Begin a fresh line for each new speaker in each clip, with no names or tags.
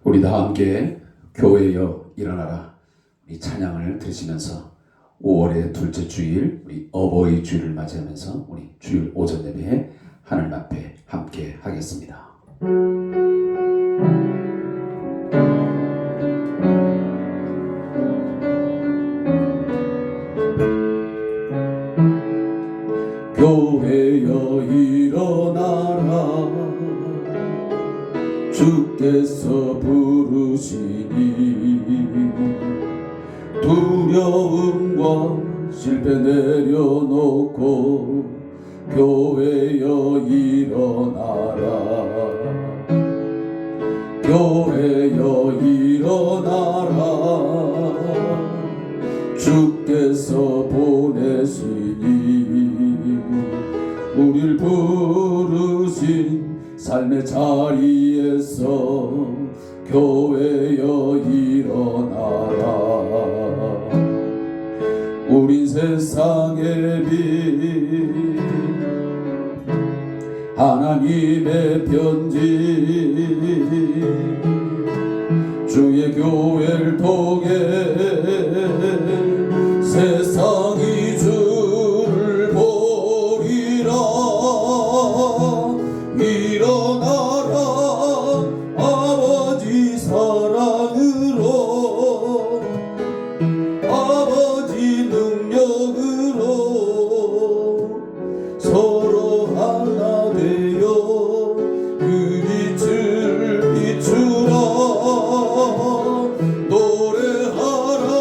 우리 다 함께 교회여 일어나라 이 찬양을 들으시면서 5월의 둘째 주일 우리 어버이 주일을 맞이하면서 우리 주일 오전 예배에 하나님 앞에 함께 하겠습니다. 교회여 일어나라 주께서 부르시니 두려움과 실패 내려놓고 교회여 일어나라 교회여 일어나라 주께서 보내시니 우릴 부르신 삶의 자리에서 교회여 일어나라 우린 세상의 빛 하나님의 편지 주의 교회를 통해 세상이 주를 보리라 일어나라 아버지 사랑으로 아버지 능력으로 서로 하나 되어 그 빛을 비추라 노래하라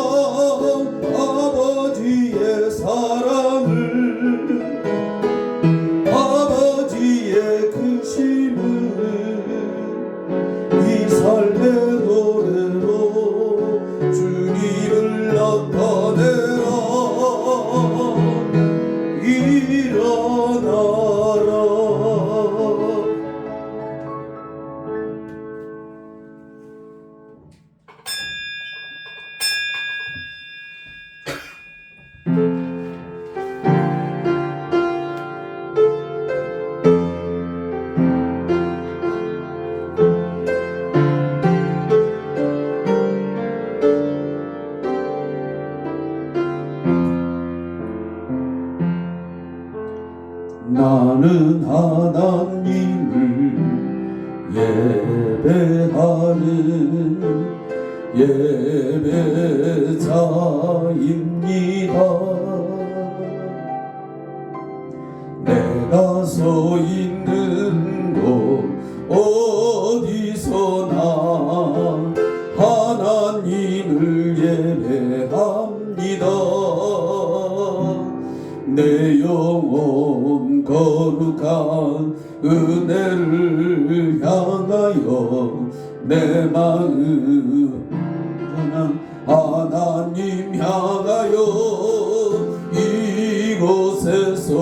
아버지의 사랑을 아버지의 크심을 이 삶의 노래로 주님을 나타내라 일어나라 나는 하나님을 예배하는 예배자입니다. 내가 서 있는 곳 어디서나 하나님을 예배합니다. 내 영혼 거룩한 은혜를 향하여 내 마음 하나님 향하여 이곳에서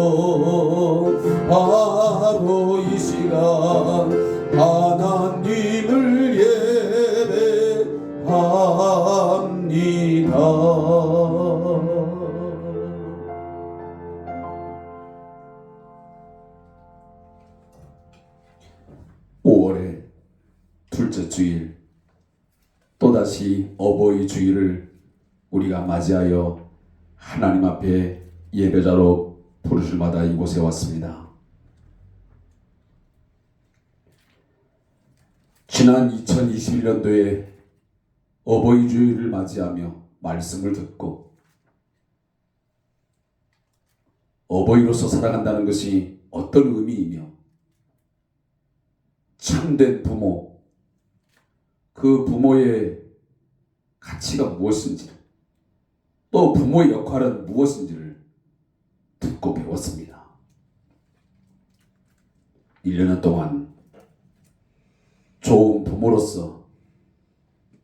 바로 이 시간 하나님을 예배합니다. 5월의 둘째 주일 또다시 어버이 주일을 우리가 맞이하여 하나님 앞에 예배자로 부르실마다 이곳에 왔습니다. 지난 2021년도에 어버이 주일을 맞이하며 말씀을 듣고 어버이로서 살아간다는 것이 어떤 의미이며 참된 부모, 그 부모의 가치가 무엇인지 또 부모의 역할은 무엇인지를 듣고 배웠습니다. 1년 동안 좋은 부모로서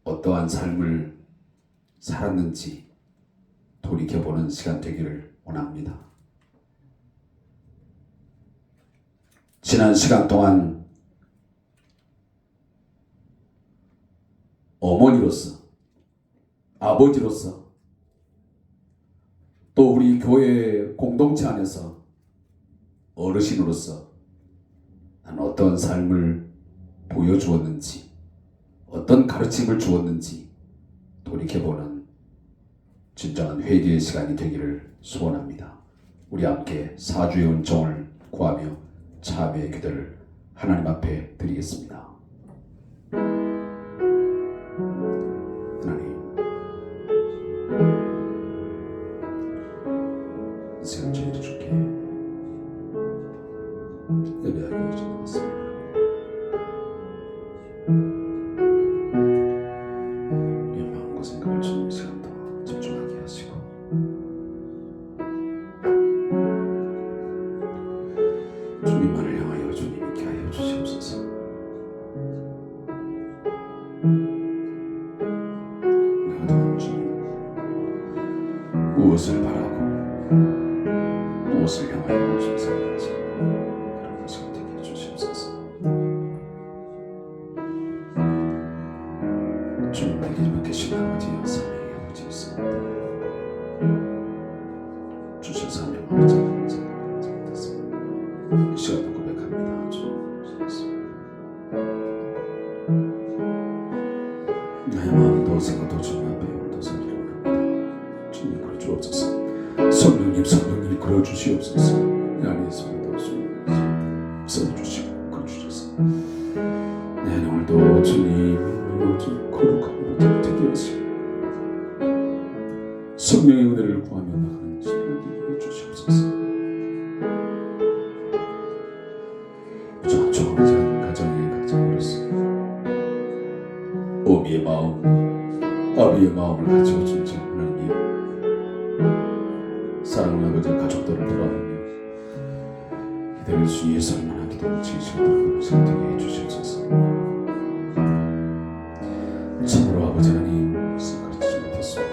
어떠한 삶을 살았는지 돌이켜보는 시간 되기를 원합니다. 지난 시간 동안 어머니로서, 아버지로서, 또 우리 교회 공동체 안에서 어르신으로서 난 어떤 삶을 보여주었는지, 어떤 가르침을 주었는지 돌이켜보는 진정한 회개의 시간이 되기를 소원합니다. 우리 함께 사주의 은총을 구하며 참회의 기도를 하나님 앞에 드리겠습니다. 하나님, 이 시간 저희를 주께 예배하기 위해 나왔습니다. 우리의 마음과 생각을 주님 이 시간 더 집중하게 하시고 주님만을 향하여 주님 있게 하여 주시옵소서. 내가 다음 주님 무엇을 바라고 무엇을 향하여 심사하는지 그런 것을 되게 해주시옵소서. 주님에게 계신 아버지여 사랑의 아버지였습니다. 주신 사명 아버지 감사드립니다. 이 시간도 고백합니다. 주님 나의 마음도 생각도 주님 앞에 오늘도 섬기려 합니다. 주님 이끌어 주옵소서. 성령님 이끌어 주시옵소서. 내 안에 성도 주님 써주시고 이끌어 주셔서 내 안에 오늘도 주님 거룩함으로 되게 하시고 성령의 은혜를 구하며 나가는 시간이 되게 해주시옵소서. 조금은 가정으로서 어미의 마음, 아비의 마음을 가지고 진짜 하나님이 사랑하는 아버지 가족들을 돌아보며 기도를 수 위해서 얼마나 기도를 지으시도록 선택해 해주시옵소서. 참으로 아버지 하나님 가르치지 못했습니다.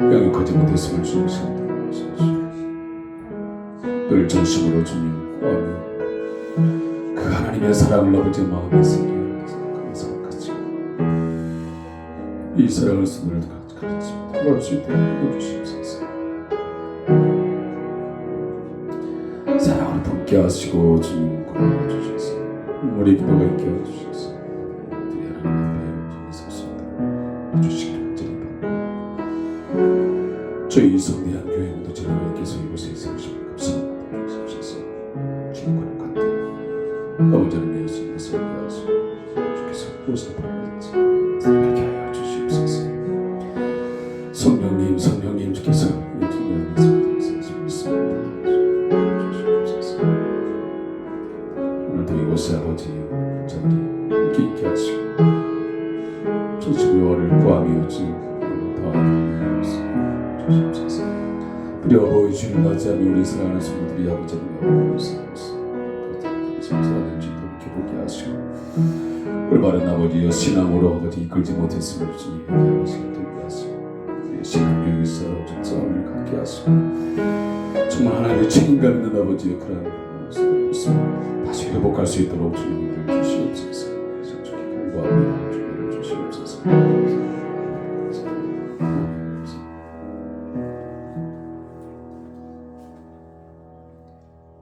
양육하지 못했음을 주님 생각하고 있으시오. 늘 전심으로 주님 구하며 그 하나님의 사랑을 아버지의 마음에 생각하지 이 사랑을 손으로 가르치며 돌아올 수 있도록 해주시옵소서. 사랑으로 품게 하시고 주님 구하여 주셔서 우리 기도가 있게 해주셔서 우리 하나님 앞에 설 수 있도록 해주시기를 간절히 바랍니다. 저희 성대한 교회 공동체님께서 이곳에 있으시면 감사합니다. 주셔서 주님과는 같은 아버지 하나님의 예수님의 성대하시고 주께서 무엇을 바라는지 생각하게 하여 주시옵소서. 성령님 주께서 이 주님 안에서 있습니다. 주시옵소서. 오늘도 이곳에 아버지 자들이 있게 하시고 주님의 월을 구하며 주님 더하여 주시옵소서. 우리 어버이 주를 맞이하며 우리 사랑하는 성도들이 아버지 하나님의 성사하는지 돌이켜보게 하시고 올바른 아버지여 신앙으로 아버지 이끌지 못했음을 주님 얘기하시게 되게 하시고 우리의 신앙력이 있어 적성을 갖게 하시고 정말 하나님의 책임감 있는 아버지의 그런 모습을 다시 회복할 수 있도록 주님을 주시옵소서. 성적인 간구합니다. 주님을 주시옵소서.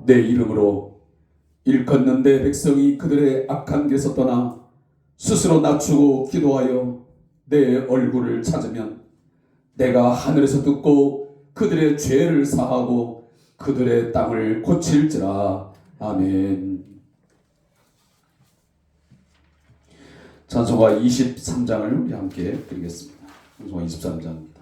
내 이름으로 일컫는 내 백성이 그들의 악한 길에서 떠나 스스로 낮추고 기도하여 내 얼굴을 찾으면 내가 하늘에서 듣고 그들의 죄를 사하고 그들의 땅을 고칠지라. 아멘. 찬송가 23장을 우리 함께 드리겠습니다. 찬송가 23장입니다.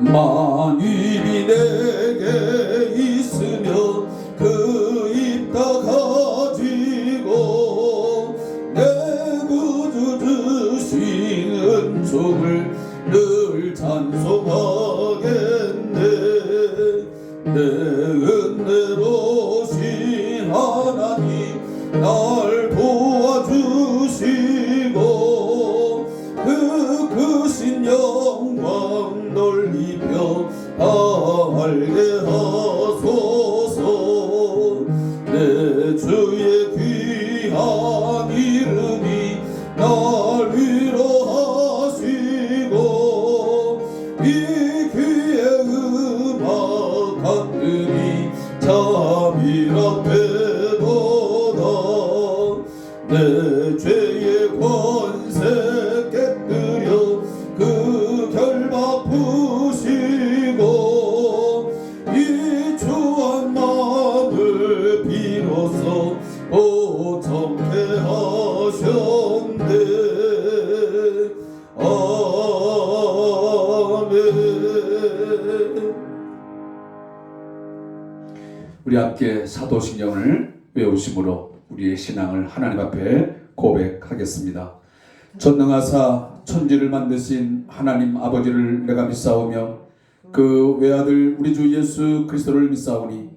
만입이 내게 있으며 그 입 다 가지고 내 구주 주신 은총을 늘 찬송하겠네. 내 은혜로신 하나님 날 도와주시고 그 크신 영광 넓히며 알게 하소서. 내 주의 귀한 이름이 날 위로하시고 이 귀의 음악 가끔이 잠이라 되도다. 내 죄의 권세 깨뜨려 그 결박 푸시고 이 주한 마음을 비로소 오청케 하셨네. 아멘. 우리 함께 사도신경을 외우심으로 우리의 신앙을 하나님 앞에 고백하겠습니다. 전능하사 천지를 만드신 하나님 아버지를 내가 믿사오며 그 외아들 우리 주 예수 그리스도를 믿사오니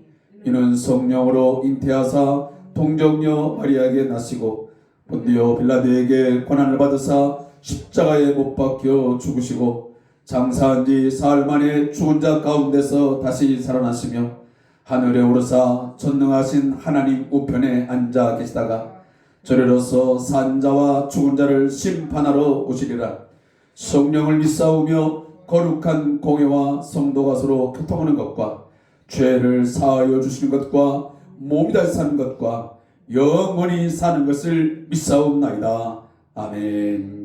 이는 성령으로 잉태하사 동정녀 마리아에게 나시고 본디오 빌라도에게 고난을 받으사 십자가에 못 박혀 죽으시고 장사한 지 사흘 만에 죽은 자 가운데서 다시 살아나시며 하늘에 오르사 전능하신 하나님 우편에 앉아 계시다가 저리로서 산 자와 죽은 자를 심판하러 오시리라. 성령을 믿사오며 거룩한 공회와 성도가 서로 교통하는 것과 죄를 사하여 주시는 것과 몸이 다시 사는 것과 영원히 사는 것을 믿사옵나이다. 아멘.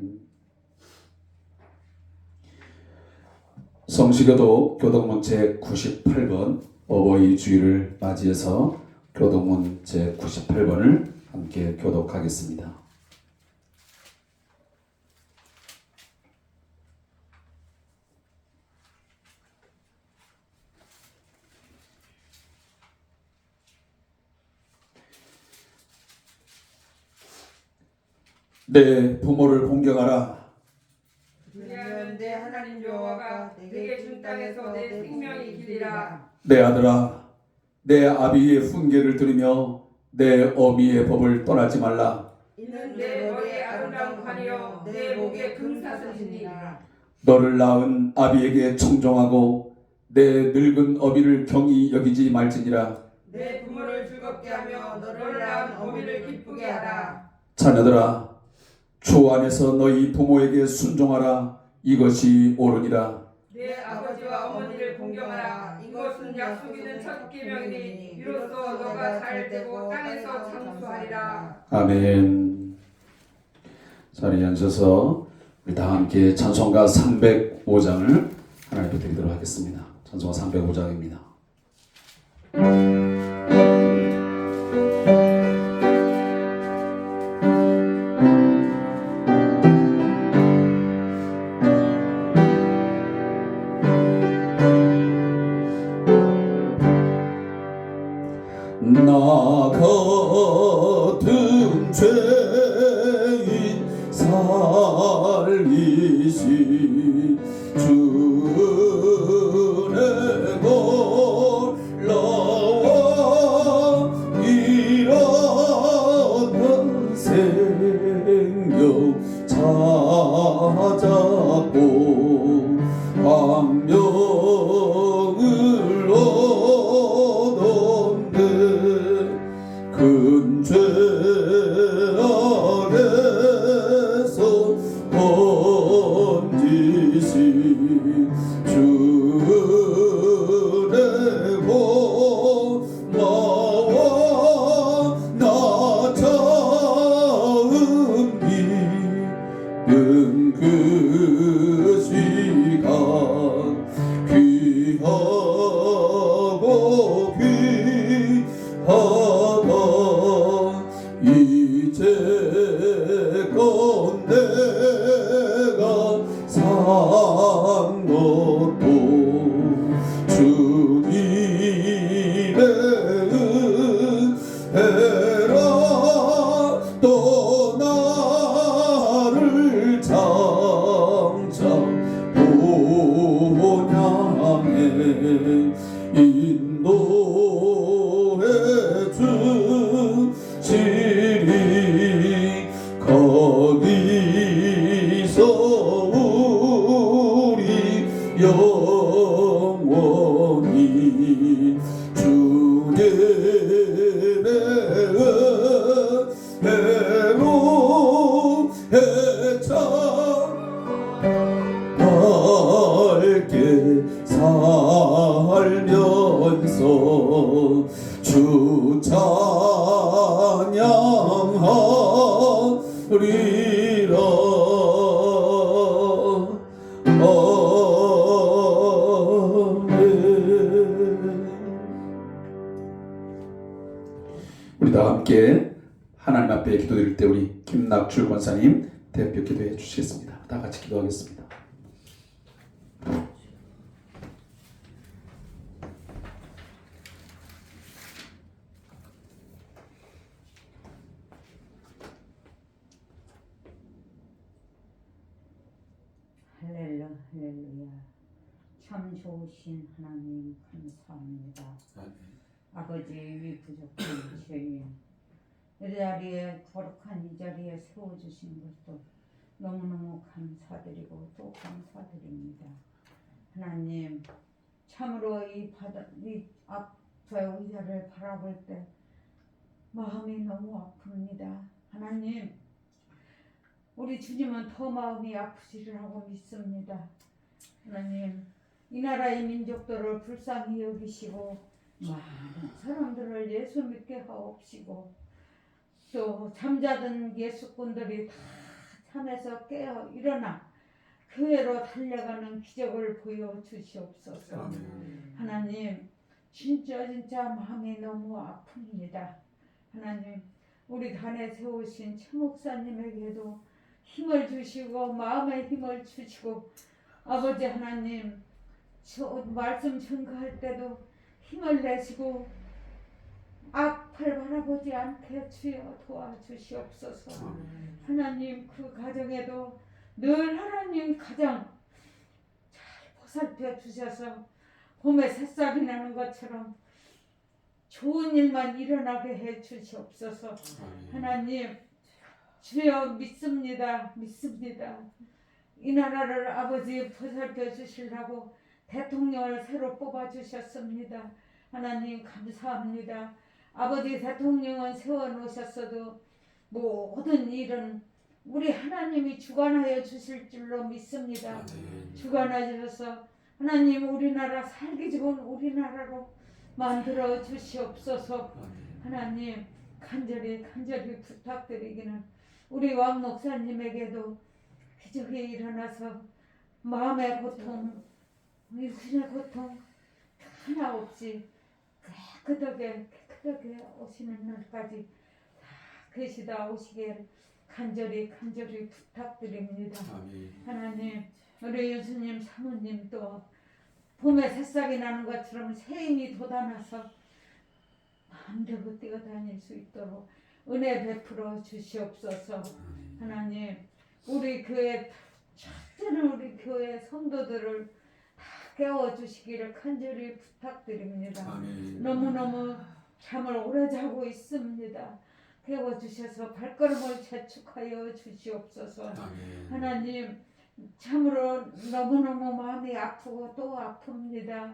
성시교도 교독문 제98번 어버이 주일을 맞이해서 교독문 제98번을 함께 교독하겠습니다. 내 부모를 공경하라.
그리하면 내 하나님 여호와가 내게 준 땅에서 내 생명이 길이라.
내 아들아, 내 아비의 훈계를 들으며 내 어미의 법을 떠나지 말라.
이는 내 머리에 아름다운 관이요 내 목에 금사슬이니라.
너를 낳은 아비에게 청종하고 내 늙은 어미를 경히 여기지 말지니라.
내 부모를 즐겁게 하며 너를 낳은 어미를 기쁘게 하라.
자녀들아, 주 안에서 너희 부모에게 순종하라. 이것이 옳으니라.
내 아버지와 어머니를 공경하라. 이것은 약속 있는 첫 계명이니 이로써 너가 잘 되고 땅에서 장수하리라.
아멘. 자리에 앉아서 우리 다 함께 찬송가 305장을 하나님께 드리도록 하겠습니다. 찬송가 305장입니다. 나 같은 죄인 살리시 주의 놀라워 이런 생명 찾았고 광명을 얻었네. 큰 죄 아래서 번지신 주의 고마워 나 처음 믿는 그 시간 귀하고 귀하다. 이제껏 내가 산 것도 주님의 은혜라. 또 나를 장차 본향에 인도해 주시리. 거기서 우리 영원히 주님의 은혜로 해찬 밝게 함께 하나님 앞에 기도드릴 때 우리 김낙출 권사님 대표 기도해 주시겠습니다. 다 같이 기도하겠습니다.
할렐루야. 참 좋으신 하나님 감사합니다. 아버지 위 부족한 죄인 이 자리에 거룩한 이 자리에 세워주신 것도 너무너무 감사드리고 또 감사드립니다. 하나님 참으로 이 앞에 의자를 바라볼 때 마음이 너무 아픕니다. 하나님 우리 주님은 더 마음이 아프시리라고 믿습니다. 하나님 이 나라의 민족들을 불쌍히 여기시고 많은 사람들을 예수 믿게 하옵시고 또 잠자던 예수꾼들이 다 잠에서 깨어 일어나 교회로 달려가는 기적을 보여주시옵소서. 하나님 진짜 마음이 너무 아픕니다. 하나님 우리 단에 세우신 최 목사님에게도 힘을 주시고 마음의 힘을 주시고 아버지 하나님 저 말씀 전가할 때도 힘을 내시고 앞을 바라보지 않게 주여 도와주시옵소서. 하나님 그 가정에도 늘 하나님 가정 잘 보살펴 주셔서 봄에 새싹이 나는 것처럼 좋은 일만 일어나게 해 주시옵소서. 하나님 주여 믿습니다. 이 나라를 아버지 보살펴 주시려고 대통령을 새로 뽑아 주셨습니다. 하나님 감사합니다. 아버지 대통령은 세워놓으셨어도 모든 일은 우리 하나님이 주관하여 주실 줄로 믿습니다. 주관하셔서 하나님 우리나라 살기 좋은 우리나라로 만들어 주시옵소서. 하나님 간절히 부탁드리기는 우리 왕 목사님에게도 기적이 일어나서 마음의 고통, 육신의 고통 하나 없이 깨끗하게 오시는 날까지 다 계시다 오시길 간절히 부탁드립니다. 하나님 우리 예수님 사모님도 봄에 새싹이 나는 것처럼 새임이 돋아나서 마음대로 뛰어다닐 수 있도록 은혜 베풀어 주시옵소서. 하나님 우리 교회 첫째는 우리 교회 성도들을 다 깨워주시기를 간절히 부탁드립니다. 너무너무 잠을 오래 자고 있습니다. 깨워주셔서 발걸음을 재촉하여 주시옵소서. 하나님 참으로 너무너무 마음이 아프고 또 아픕니다.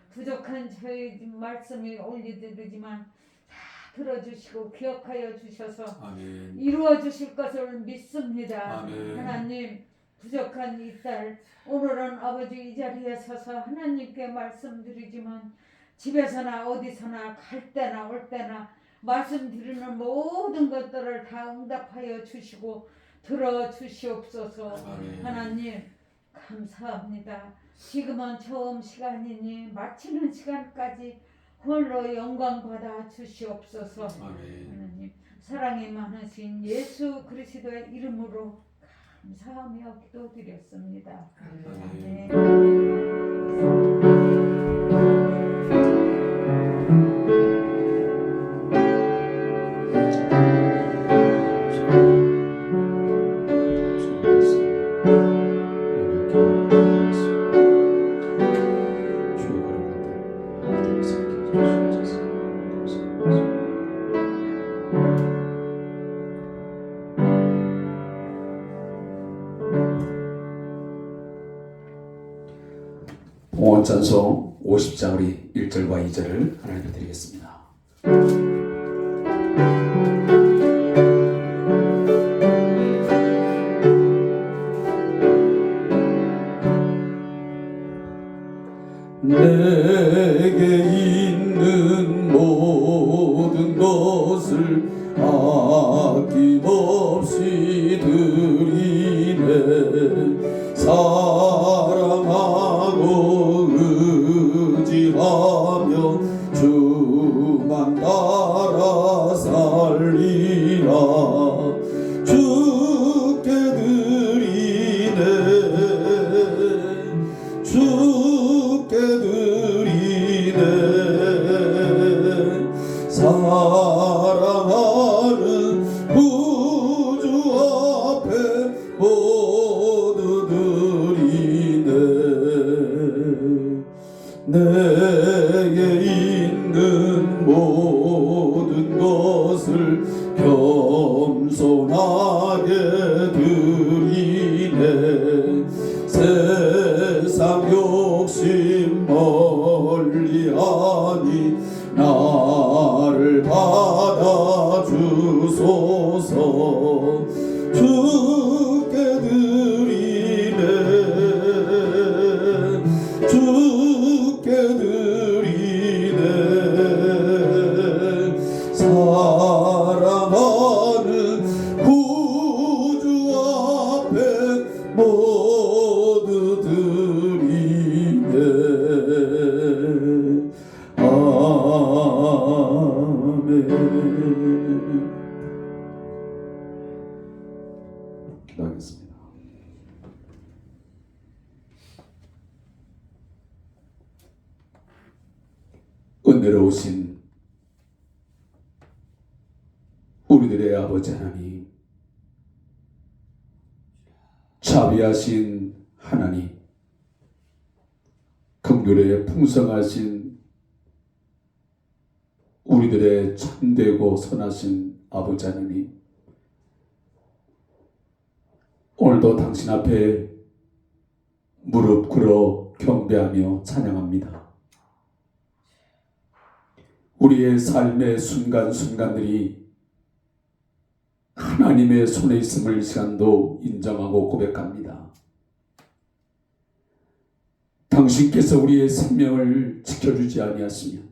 부족한 저희 말씀이 올려드리지만 다 들어주시고 기억하여 주셔서 이루어 주실 것을 믿습니다. 하나님 부족한 이 딸 오늘은 아버지 이 자리에 서서 하나님께 말씀드리지만 집에서나 어디서나 갈 때나 올 때나 말씀드리는 모든 것들을 다 응답하여 주시고 들어주시옵소서. 하나님 감사합니다. 지금은 처음 시간이니 마치는 시간까지 홀로 영광 받아 주시옵소서. 하나님 사랑이 많으신 예수 그리스도의 이름으로 감사하며 기도드렸습니다. 아멘.
봉헌찬송 50장 우리 1절과 2절을 하나님께 드리겠습니다. 내게 있는 모든 것을 아낌없이 드리네. 사랑하고 의지하며 주만 따라 살 욕심 멀리하니 나를 받아주소서. 주께 드리네 주께 드리네 사랑하는 구주 앞에 모두 드리네. 아멘. 기도하겠습니다. 은혜로우신 우리들의 아버지 하나님, 자비하신 하나님, 긍휼에 풍성하신 우리들의 참되고 선하신 아버지 하나님, 오늘도 당신 앞에 무릎 꿇어 경배하며 찬양합니다. 우리의 삶의 순간순간들이 하나님의 손에 있음을 시간도 인정하고 고백합니다. 당신께서 우리의 생명을 지켜주지 아니하시면,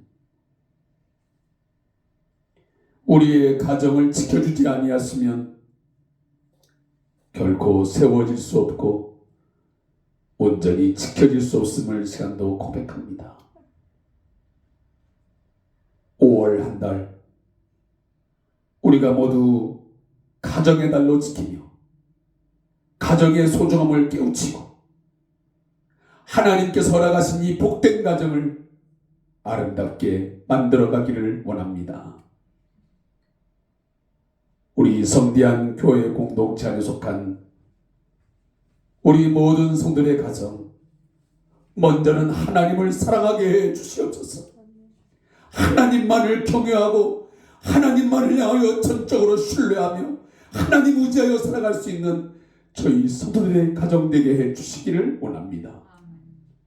우리의 가정을 지켜주지 아니하시면 결코 세워질 수 없고 온전히 지켜질 수 없음을 시간도 고백합니다. 5월 한 달 우리가 모두 가정의 달로 지키며 가정의 소중함을 깨우치고 하나님께서 허락하신 이 복된 가정을 아름답게 만들어가기를 원합니다. 우리 성대한 교회 공동체 안에 속한 우리 모든 성도들의 가정, 먼저는 하나님을 사랑하게 해 주시옵소서. 하나님만을 경외하고 하나님만을 향하여 전적으로 신뢰하며 하나님 의지하여 살아갈 수 있는 저희 성도들의 가정 되게 해 주시기를 원합니다.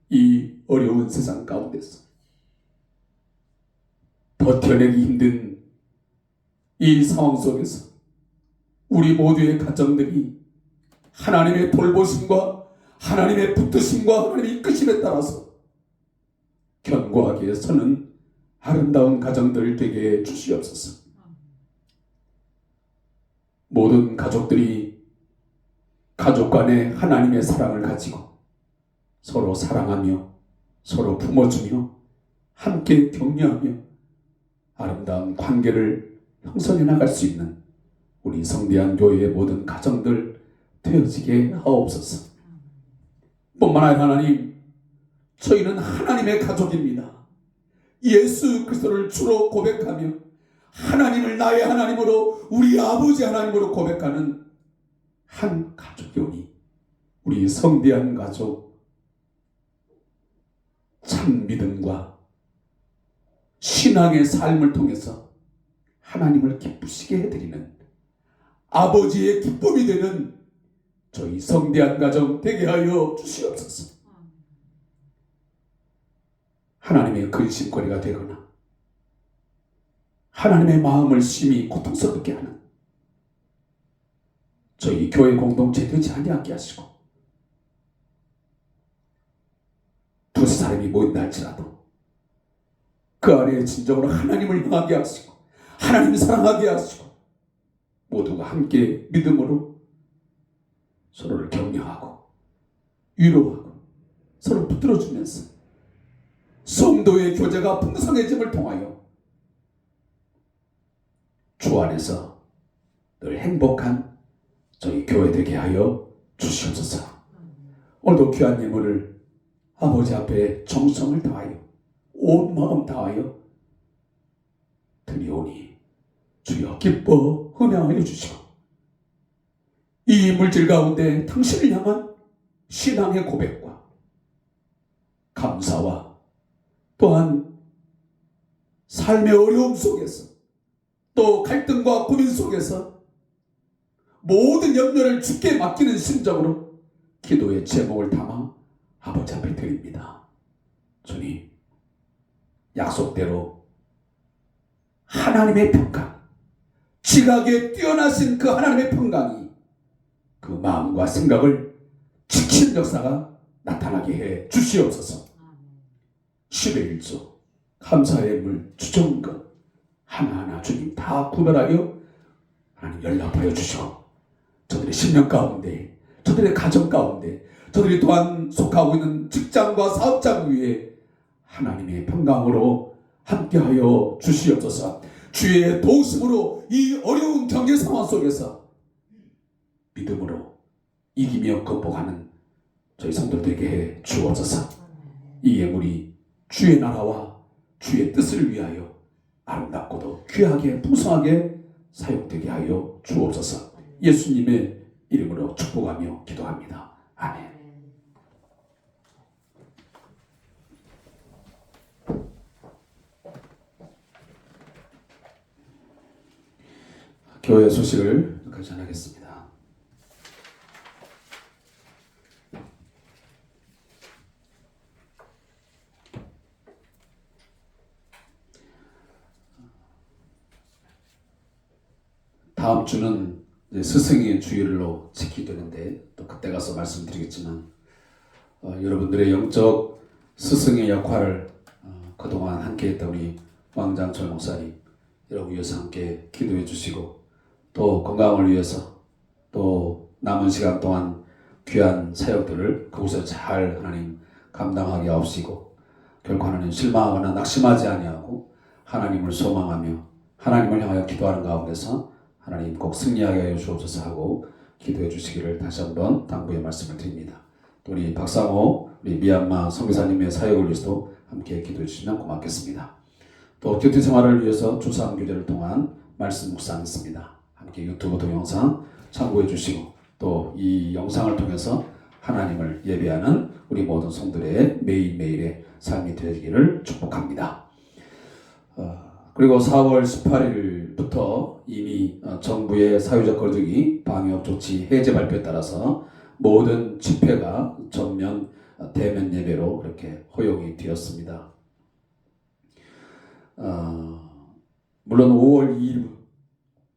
이 어려운 세상 가운데서 버텨내기 힘든 이 상황 속에서 우리 모두의 가정들이 하나님의 돌보심과 하나님의 붙드심과 하나님의 이끄심에 따라서 견고하게 서는 아름다운 가정들 되게 해 주시옵소서. 모든 가족들이 가족 간에 하나님의 사랑을 가지고 서로 사랑하며 서로 품어주며 함께 격려하며 아름다운 관계를 형성해 나갈 수 있는 우리 성대한 교회의 모든 가정들 되어지게 하옵소서. 뿐만 아니라 하나님, 저희는 하나님의 가족입니다. 예수 그리스도를 주로 고백하며 하나님을 나의 하나님으로, 우리 아버지 하나님으로 고백하는 한 가족이오니 우리 성대한 가족 참 믿음과 신앙의 삶을 통해서 하나님을 기쁘시게 해드리는 아버지의 기쁨이 되는 저희 성대한 가정 되게 하여 주시옵소서. 하나님의 근심거리가 되거나 하나님의 마음을 심히 고통스럽게 하는 저희 교회 공동체 되지 아니하게 하시고, 두세 사람이 모인다 할지라도 그 안에 진정으로 하나님을 향하게 하시고 하나님 사랑하게 하시고 모두가 함께 믿음으로 서로를 격려하고 위로하고 서로 붙들어주면서 성도의 교제가 풍성해짐을 통하여 주 안에서 늘 행복한 저희 교회 되게 하여 주시옵소서. 오늘도 귀한 예물을 아버지 앞에 정성을 다하여 온 마음 다하여 드리오니 주여 기뻐 은혜하여 주시고, 이 물질 가운데 당신을 향한 신앙의 고백과 감사와 또한 삶의 어려움 속에서 또 갈등과 고민 속에서 모든 염려를 주께 맡기는 심정으로 기도의 제목을 담아 아버지 앞에 드립니다. 주님, 약속대로 하나님의 평강, 지각에 뛰어나신 그 하나님의 평강이 그 마음과 생각을 지키는 역사가 나타나게 해 주시옵소서. 10의 1조 감사의 물 주정금 하나하나 주님 다 구별하여 하나님 연락하여 주시고, 저들의 심령 가운데, 저들의 가정 가운데, 저들이 또한 속하고 있는 직장과 사업장 위에 하나님의 평강으로 함께하여 주시옵소서. 주의 도우심으로 이 어려운 경제 상황 속에서 믿음으로 이기며 극복하는 저희 성도들에게 해 주옵소서. 이 예물이 주의 나라와 주의 뜻을 위하여 아름답고도 귀하게 풍성하게 사용되게 하여 주옵소서. 예수님의 이름으로 축복하며 기도합니다. 아멘. 교회 소식을 여기까지 전하겠습니다. 다음 주는 스승의 주일로 지키되는데 또 그때 가서 말씀드리겠지만, 여러분들의 영적 스승의 역할을 그동안 함께했던 우리 왕장철 목사님 여러분 위해서 함께 기도해 주시고, 또 건강을 위해서 또 남은 시간 동안 귀한 사역들을 그곳에 잘 하나님 감당하게 하옵시고, 결코 하나님 실망하거나 낙심하지 아니하고 하나님을 소망하며 하나님을 향하여 기도하는 가운데서 하나님 꼭 승리하게 하여 주옵소서 하고 기도해 주시기를 다시 한번 당부의 말씀을 드립니다. 또 우리 박상호 우리 미얀마 선교사님의 사역을 위해서도 함께 기도해 주시면 고맙겠습니다. 또 큐티 생활을 위해서 주3 교대를 통한 말씀 묵상했습니다. 함께 유튜브 동영상 참고해 주시고, 또 이 영상을 통해서 하나님을 예배하는 우리 모든 성도들의 매일매일의 삶이 되기를 축복합니다. 그리고 4월 18일부터 이미 정부의 사회적 거리두기 방역 조치 해제 발표에 따라서 모든 집회가 전면 대면 예배로 그렇게 허용이 되었습니다. 물론 5월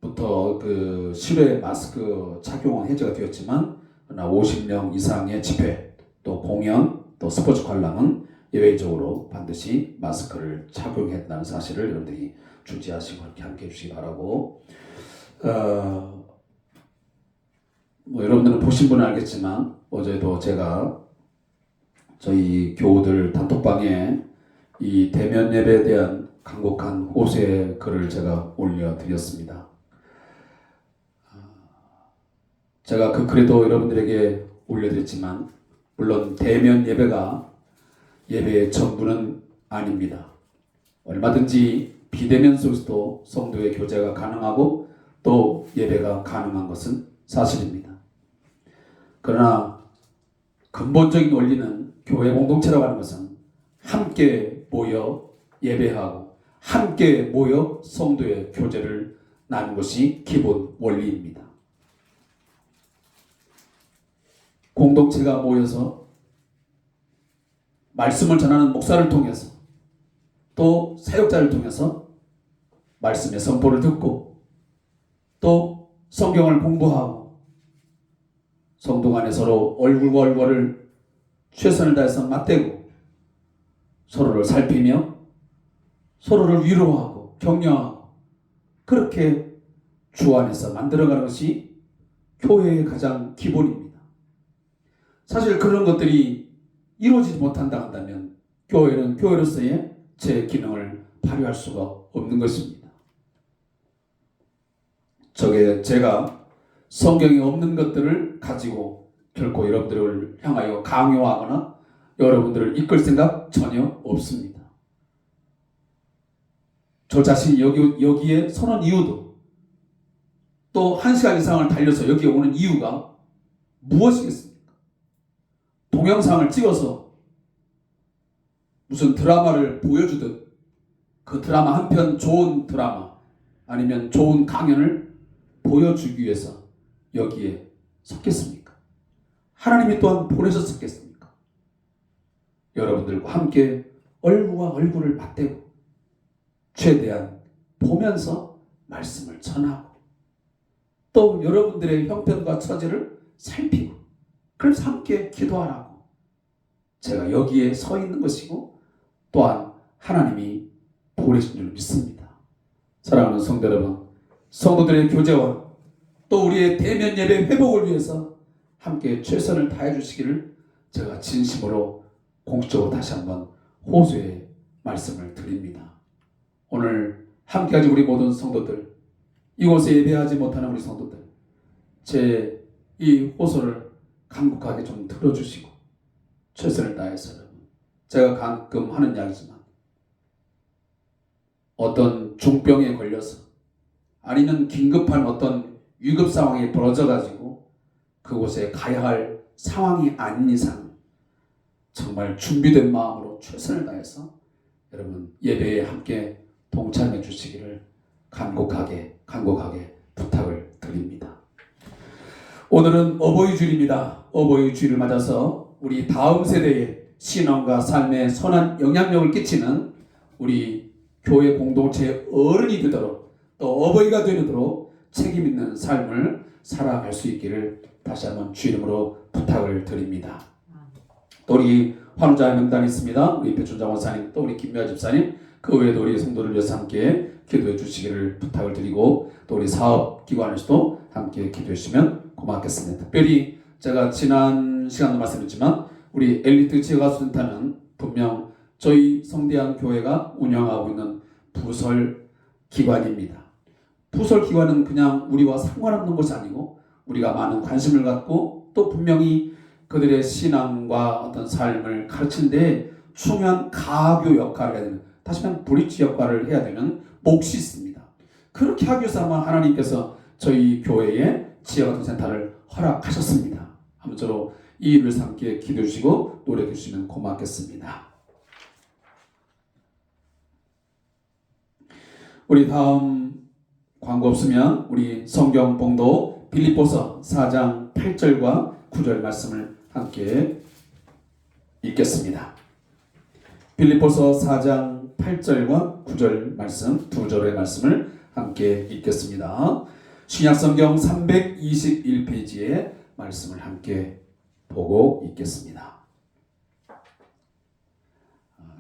2일부터 그 실외 마스크 착용은 해제가 되었지만, 그러나 50명 이상의 집회, 또 공연, 또 스포츠 관람은 예외적으로 반드시 마스크를 착용했다는 사실을 여러분들이 주지하시고 그렇게 함께 해주시기 바라고, 여러분들은 보신 분은 알겠지만 어제도 제가 저희 교우들 단톡방에 이 대면 예배에 대한 간곡한 호소의 글을 제가 올려드렸습니다. 제가 그 글에도 여러분들에게 올려드렸지만, 물론 대면 예배가 예배의 전부는 아닙니다. 얼마든지 비대면 속에서도 성도의 교제가 가능하고 또 예배가 가능한 것은 사실입니다. 그러나 근본적인 원리는 교회 공동체라고 하는 것은 함께 모여 예배하고 함께 모여 성도의 교제를 나누는 것이 기본 원리입니다. 공동체가 모여서 말씀을 전하는 목사를 통해서 또 사역자를 통해서 말씀의 선포를 듣고 또 성경을 공부하고 성도 간에 서로 얼굴과 얼굴을 최선을 다해서 맞대고 서로를 살피며 서로를 위로하고 격려하고 그렇게 주 안에서 만들어가는 것이 교회의 가장 기본입니다. 사실 그런 것들이 이루어지지 못한다 한다면 교회는 교회로서의 제 기능을 발휘할 수가 없는 것입니다. 제가 성경에 없는 것들을 가지고 결코 여러분들을 향하여 강요하거나 여러분들을 이끌 생각 전혀 없습니다. 저 자신이 여기에 서는 이유도, 또 1시간 이상을 달려서 여기에 오는 이유가 무엇이겠습니까? 동영상을 찍어서 무슨 드라마를 보여주듯 그 드라마 한 편 좋은 드라마 아니면 좋은 강연을 보여주기 위해서 여기에 섰겠습니까? 하나님이 또한 보내셨었겠습니까? 여러분들과 함께 얼굴과 얼굴을 맞대고 최대한 보면서 말씀을 전하고 또 여러분들의 형편과 처지를 살피고 그래서 함께 기도하라고 제가 여기에 서 있는 것이고 또한 하나님이 보내신 줄 믿습니다. 사랑하는 성도 여러분, 성도들의 교제와 또 우리의 대면 예배 회복을 위해서 함께 최선을 다해 주시기를 제가 진심으로 공식적으로 다시 한번 호소의 말씀을 드립니다. 오늘 함께 가진 우리 모든 성도들, 이곳에 예배하지 못하는 우리 성도들, 제 이 호소를 간곡하게 좀 들어주시고 최선을 다해서 여러분, 제가 가끔 하는 이야기지만 어떤 중병에 걸려서 아니면 긴급한 어떤 위급 상황이 벌어져가지고 그곳에 가야 할 상황이 아닌 이상 정말 준비된 마음으로 최선을 다해서 여러분 예배에 함께 동참해 주시기를 간곡하게 부탁을 드립니다. 오늘은 어버이 주일입니다. 어버이 주일을 맞아서 우리 다음 세대의 신앙과 삶에 선한 영향력을 끼치는 우리 교회 공동체의 어른이 되도록 또 어버이가 되도록 책임 있는 삶을 살아갈 수 있기를 다시 한번 주 이름으로 부탁을 드립니다. 또 우리 환우자 명단이 있습니다. 우리 배춘장 원사님 또 우리 김미아 집사님 그 외에도 우리 성도를 위해서 함께 기도해 주시기를 부탁을 드리고 또 우리 사업기관에서도 함께 기도해 주시면 고맙겠습니다. 특별히 제가 지난 시간도 말씀드렸지만 우리 엘리트 지역가수센터는 분명 저희 성대한 교회가 운영하고 있는 부설 기관입니다. 부설 기관은 그냥 우리와 상관없는 것이 아니고 우리가 많은 관심을 갖고 또 분명히 그들의 신앙과 어떤 삶을 가르치는 데 중요한 가교 역할을 해야 되는, 다시 말하면 브릿지 역할을 해야 되는 몫이 있습니다. 그렇게 하기 위해서 하나님께서 저희 교회에 지역가수센터를 허락하셨습니다. 아무쪼록 이 일을 함께 기도해 주시고 노래해 주시면 고맙겠습니다. 우리 다음 광고 없으면 우리 성경 봉도 빌립보서 4장 8절과 9절 말씀을 함께 읽겠습니다. 빌립보서 4장 8절과 9절 말씀, 두 절의 말씀을 함께 읽겠습니다. 신약성경 321페이지의 말씀을 함께 보고 읽겠습니다.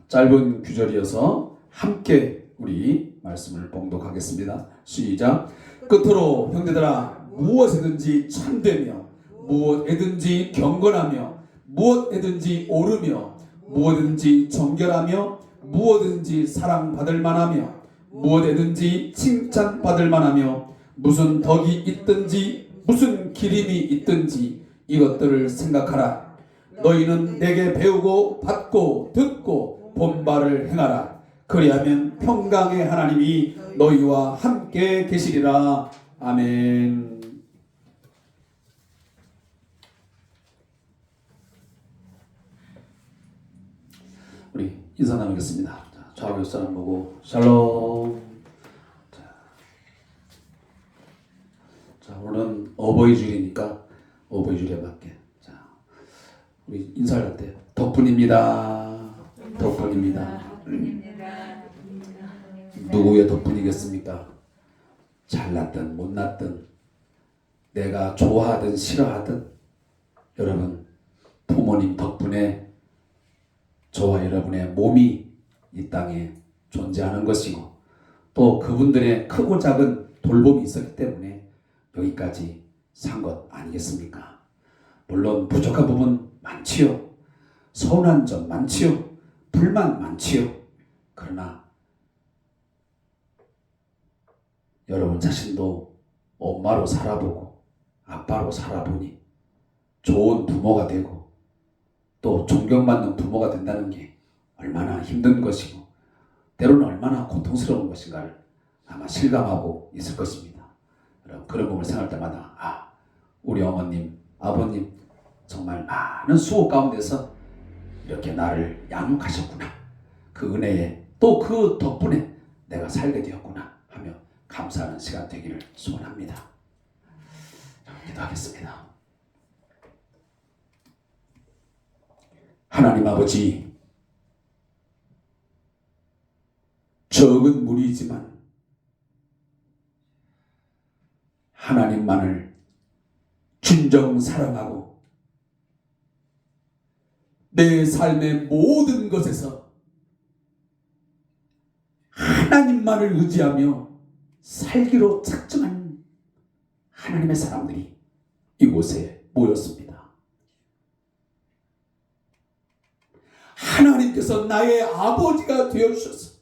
짧은 구절이어서 함께 우리 말씀을 봉독하겠습니다. 시작. 끝으로 형제들아 무엇이든지 참되며 무엇이든지 경건하며 무엇이든지 옳으며 무엇이든지 정결하며 무엇이든지 사랑받을 만하며 무엇이든지 칭찬받을 만하며 무슨 덕이 있든지 무슨 기림이 있든지 이것들을 생각하라. 너희는 내게 배우고 받고 듣고 본 바를 행하라. 그리하면 평강의 하나님이 너희와 함께 계시리라. 아멘. 우리 인사 나누겠습니다. 좌우 옆 사람 보고 샬롬. 자, 오늘은 어버이 주일이니까 어버이 주일에 맞게 자, 우리 인사를 할 때 덕분입니다. 덕분입니다. 누구의 덕분이겠습니까? 잘났든 못났든 내가 좋아하든 싫어하든 여러분 부모님 덕분에 저와 여러분의 몸이 이 땅에 존재하는 것이고 또 그분들의 크고 작은 돌봄이 있었기 때문에 여기까지 산 것 아니겠습니까? 물론 부족한 부분 많지요. 서운한 점 많지요. 불만 많지요. 그러나 여러분 자신도 엄마로 살아보고 아빠로 살아보니 좋은 부모가 되고 또 존경받는 부모가 된다는 게 얼마나 힘든 것이고 때로는 얼마나 고통스러운 것인가를 아마 실감하고 있을 것입니다. 여러분 그런 부분을 생각할 때마다 우리 어머님, 아버님 정말 많은 수고 가운데서 이렇게 나를 양육하셨구나. 그 은혜에 또 그 덕분에 내가 살게 되었구나 하며 감사하는 시간 되기를 소원합니다. 기도하겠습니다. 하나님 아버지 적은 무리이지만 하나님만을 진정 사랑하고 내 삶의 모든 것에서 하나님만을 의지하며 살기로 작정한 하나님의 사람들이 이곳에 모였습니다. 하나님께서 나의 아버지가 되어주셔서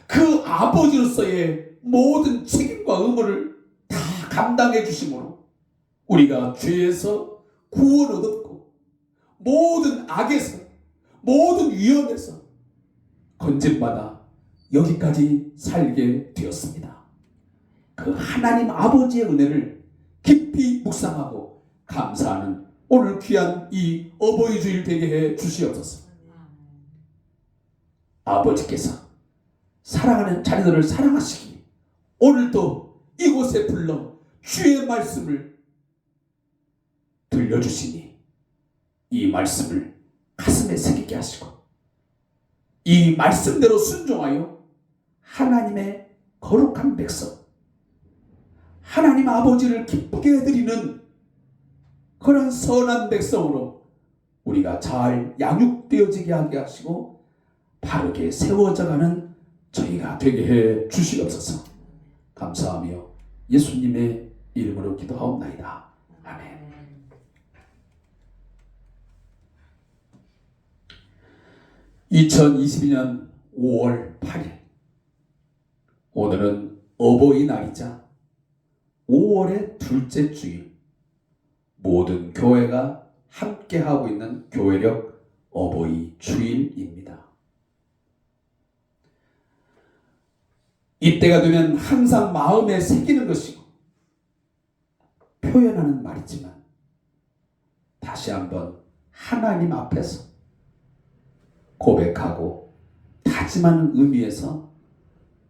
그 아버지로서의 모든 책임과 의무를 다 감당해 주심으로 우리가 죄에서 구원 얻었고 모든 악에서 모든 위험에서 건진받아 여기까지 살게 되었습니다. 그 하나님 아버지의 은혜를 깊이 묵상하고 감사하는 오늘 귀한 이 어버이 주일 되게 해 주시옵소서. 아버지께서 사랑하는 자녀들을 사랑하시기 오늘도 이곳에 불러 주의 말씀을 들려주시니 이 말씀을 가슴에 새기게 하시고 이 말씀대로 순종하여 하나님의 거룩한 백성 하나님 아버지를 기쁘게 해드리는 그런 선한 백성으로 우리가 잘 양육되어지게 하게 하시고 바르게 세워져가는 저희가 되게 해 주시옵소서. 감사하며 예수님의 이름으로 기도하옵나이다. 아멘. 2022년 5월 8일 오늘은 어버이날이자 5월의 둘째 주일 모든 교회가 함께하고 있는 교회력 어버이 주일입니다. 이때가 되면 항상 마음에 새기는 것이고 표현하는 말이지만 다시 한번 하나님 앞에서 고백하고 다짐하는 의미에서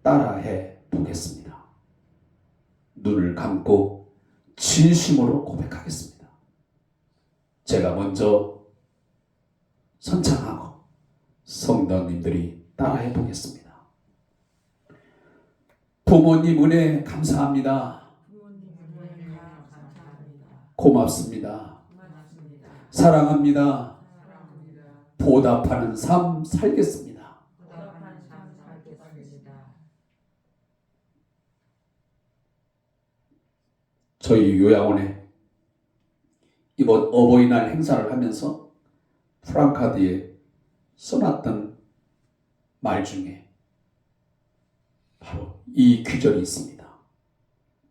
따라해 보겠습니다. 눈을 감고 진심으로 고백하겠습니다. 제가 먼저 선창하고 성도님들이 따라해 보겠습니다. 부모님 은혜 감사합니다. 고맙습니다. 사랑합니다. 보답하는 삶 살겠습니다. 저희 요양원에 이번 어버이날 행사를 하면서 프랑카드에 써놨던 말 중에 바로 이 귀절이 있습니다.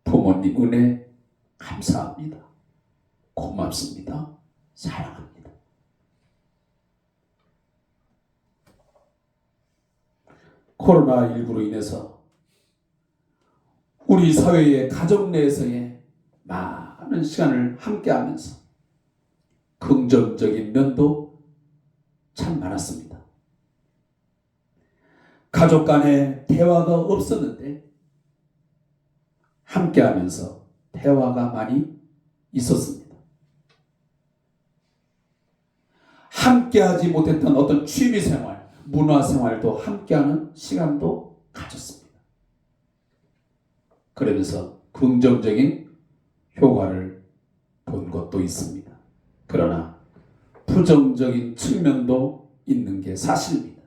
부모님 은혜 감사합니다. 고맙습니다. 사랑합니다. 코로나19로 인해서 우리 사회의 가정 내에서의 많은 시간을 함께하면서 긍정적인 면도 참 많았습니다. 가족 간에 대화가 없었는데 함께하면서 대화가 많이 있었습니다. 함께하지 못했던 어떤 취미생활, 문화생활도 함께하는 시간도 가졌습니다. 그러면서 긍정적인 효과를 본 것도 있습니다. 그러나 부정적인 측면도 있는 게 사실입니다.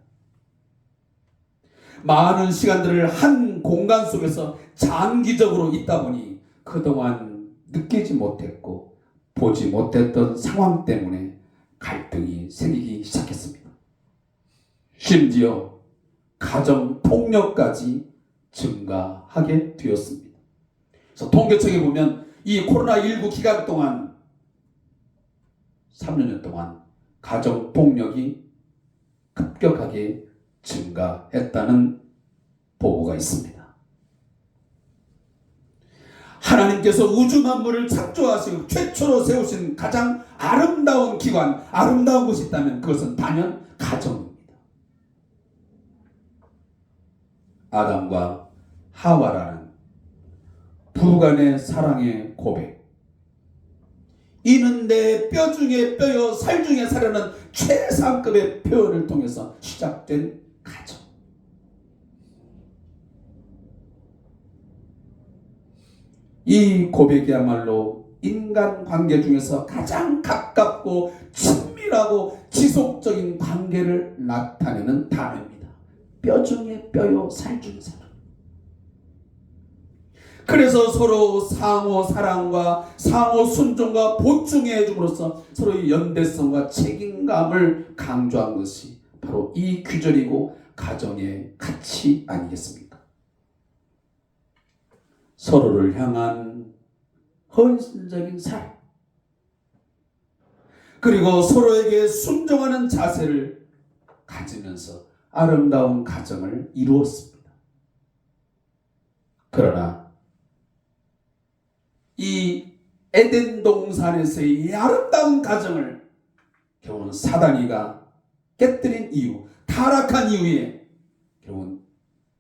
많은 시간들을 한 공간 속에서 장기적으로 있다 보니 그동안 느끼지 못했고 보지 못했던 상황 때문에 갈등이 생기기 시작했습니다. 심지어 가정폭력까지 증가하게 되었습니다. 그래서 통계청에 보면 이 코로나19 기간 동안 3년 동안 가정폭력이 급격하게 증가했다는 보고가 있습니다. 하나님께서 우주 만물을 창조하시고 최초로 세우신 가장 아름다운 기관, 아름다운 곳이 있다면 그것은 단연 가정입니다. 아담과 하와라는 부부간의 사랑의 고백. 이는 내 뼈 중에 뼈요 살 중에 살이라는 최상급의 표현을 통해서 시작된 가정. 이 고백이야말로 인간관계 중에서 가장 가깝고 친밀하고 지속적인 관계를 나타내는 단어입니다. 뼈 중에 뼈요, 살 중에 살. 그래서 서로 상호 사랑과 상호 순종과 보충해 줌으로써 서로의 연대성과 책임감을 강조한 것이 바로 이 규절이고 가정의 가치 아니겠습니까? 서로를 향한 헌신적인 사랑, 그리고 서로에게 순종하는 자세를 가지면서 아름다운 가정을 이루었습니다. 그러나 이 에덴 동산에서의 이 아름다운 가정을 결국은 사단이가 깨뜨린 이유, 타락한 이후에 결국은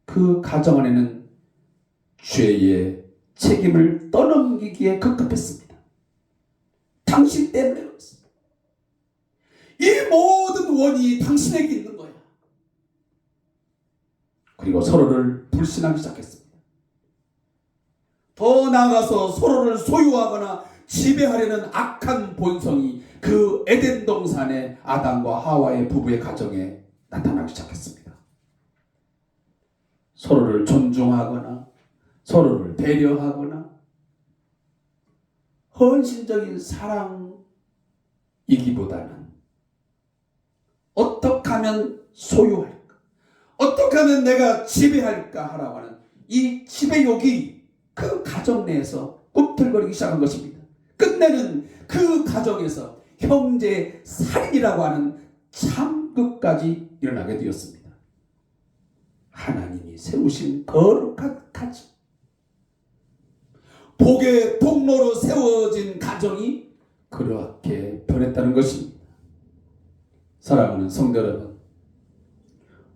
그 가정 안에는 죄의 책임을 떠넘기기에 급급했습니다. 당신 때문에 그렇습니다. 이 모든 원인이 당신에게 있는 거야. 그리고 서로를 불신하기 시작했습니다. 더 나아가서 서로를 소유하거나 지배하려는 악한 본성이 그 에덴 동산의 아담과 하와의 부부의 가정에 나타나기 시작했습니다. 서로를 존중하거나 서로를 배려하거나 헌신적인 사랑이기보다는 어떻게 하면 소유할까, 어떻게 하면 내가 지배할까 하라고 하는 이 지배욕이 그 가정 내에서 꿈틀거리기 시작한 것입니다. 끝내는 그 가정에서 형제 살인이라고 하는 참극까지 일어나게 되었습니다. 하나님이 세우신 거룩한 가정, 복의 통로로 세워진 가정이 그렇게 변했다는 것입니다. 사랑하는 성도 여러분,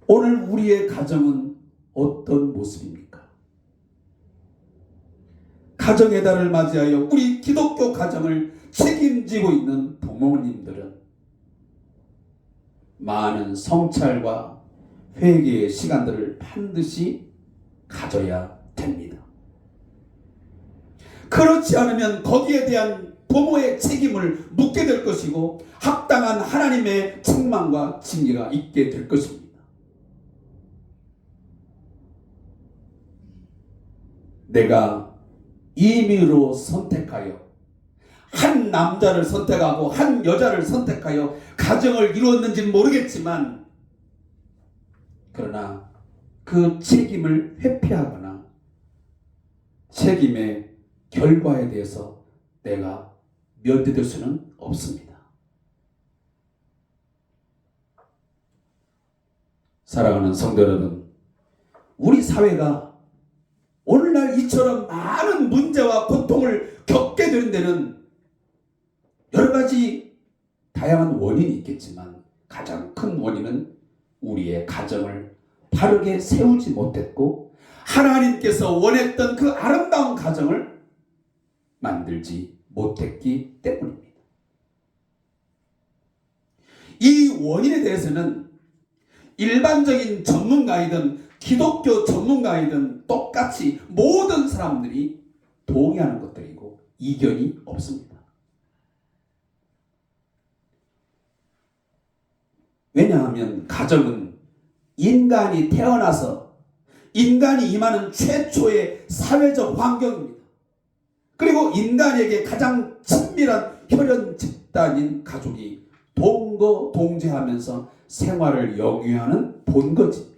오늘 우리의 가정은 어떤 모습입니까? 가정의 달을 맞이하여 우리 기독교 가정을 책임지고 있는 부모님들은 많은 성찰과 회개의 시간들을 반드시 가져야 됩니다. 그렇지 않으면 거기에 대한 부모의 책임을 묻게 될 것이고 합당한 하나님의 책망과 징계가 있게 될 것입니다. 내가 임의로 선택하여 한 남자를 선택하고 한 여자를 선택하여 가정을 이루었는지는 모르겠지만, 그러나 그 책임을 회피하거나 책임의 결과에 대해서 내가 면제될 수는 없습니다. 사랑하는 성도 여러분, 우리 사회가 오늘날 이처럼 많은 문제와 고통을 겪게 되는 데는 여러 가지 다양한 원인이 있겠지만 가장 큰 원인은 우리의 가정을 바르게 세우지 못했고 하나님께서 원했던 그 아름다운 가정을 만들지 못했기 때문입니다. 이 원인에 대해서는 일반적인 전문가이든 기독교 전문가이든 똑같이 모든 사람들이 동의하는 것들이고 이견이 없습니다. 왜냐하면 가정은 인간이 태어나서 인간이 임하는 최초의 사회적 환경입니다. 그리고 인간에게 가장 친밀한 혈연 집단인 가족이 동거동재하면서 생활을 영위하는 본거지입니다.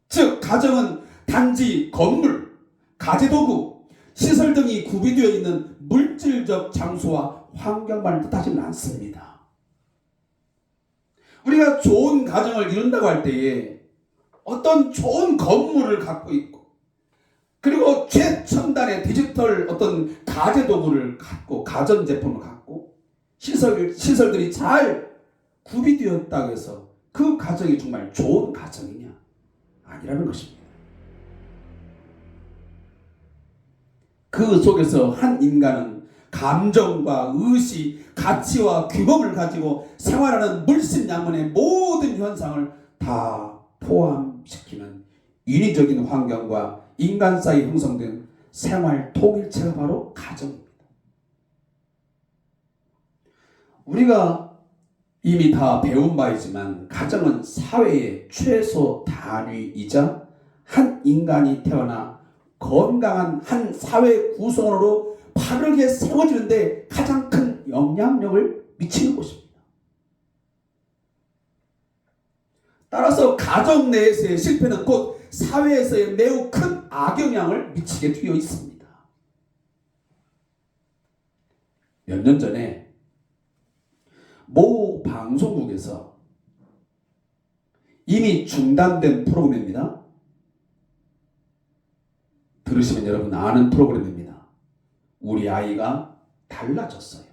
즉 가정은 단지 건물, 가재도구, 시설 등이 구비되어 있는 물질적 장소와 환경만을 뜻하지는 않습니다. 우리가 좋은 가정을 이룬다고 할 때에 어떤 좋은 건물을 갖고 있고 그리고 최첨단의 디지털 어떤 가재도구를 갖고 가전제품을 갖고 시설들이 잘 구비되었다고 해서 그 가정이 정말 좋은 가정이냐? 아니라는 것입니다. 그 속에서 한 인간은 감정과 의식, 가치와 규범을 가지고 생활하는 물심양면의 모든 현상을 다 포함시키는 인위적인 환경과 인간 사이 형성된 생활 통일체가 바로 가정입니다. 우리가 이미 다 배운 바이지만 가정은 사회의 최소 단위이자 한 인간이 태어나 건강한 한 사회 구성원으로 바르게 세워지는데 가장 큰 영향력을 미치는 곳입니다. 따라서 가정 내에서의 실패는 곧 사회에서의 매우 큰 악영향을 미치게 되어 있습니다. 몇 년 전에 모 방송국에서 이미 중단된 프로그램입니다. 들으시면 여러분 아는 프로그램입니다. 우리 아이가 달라졌어요.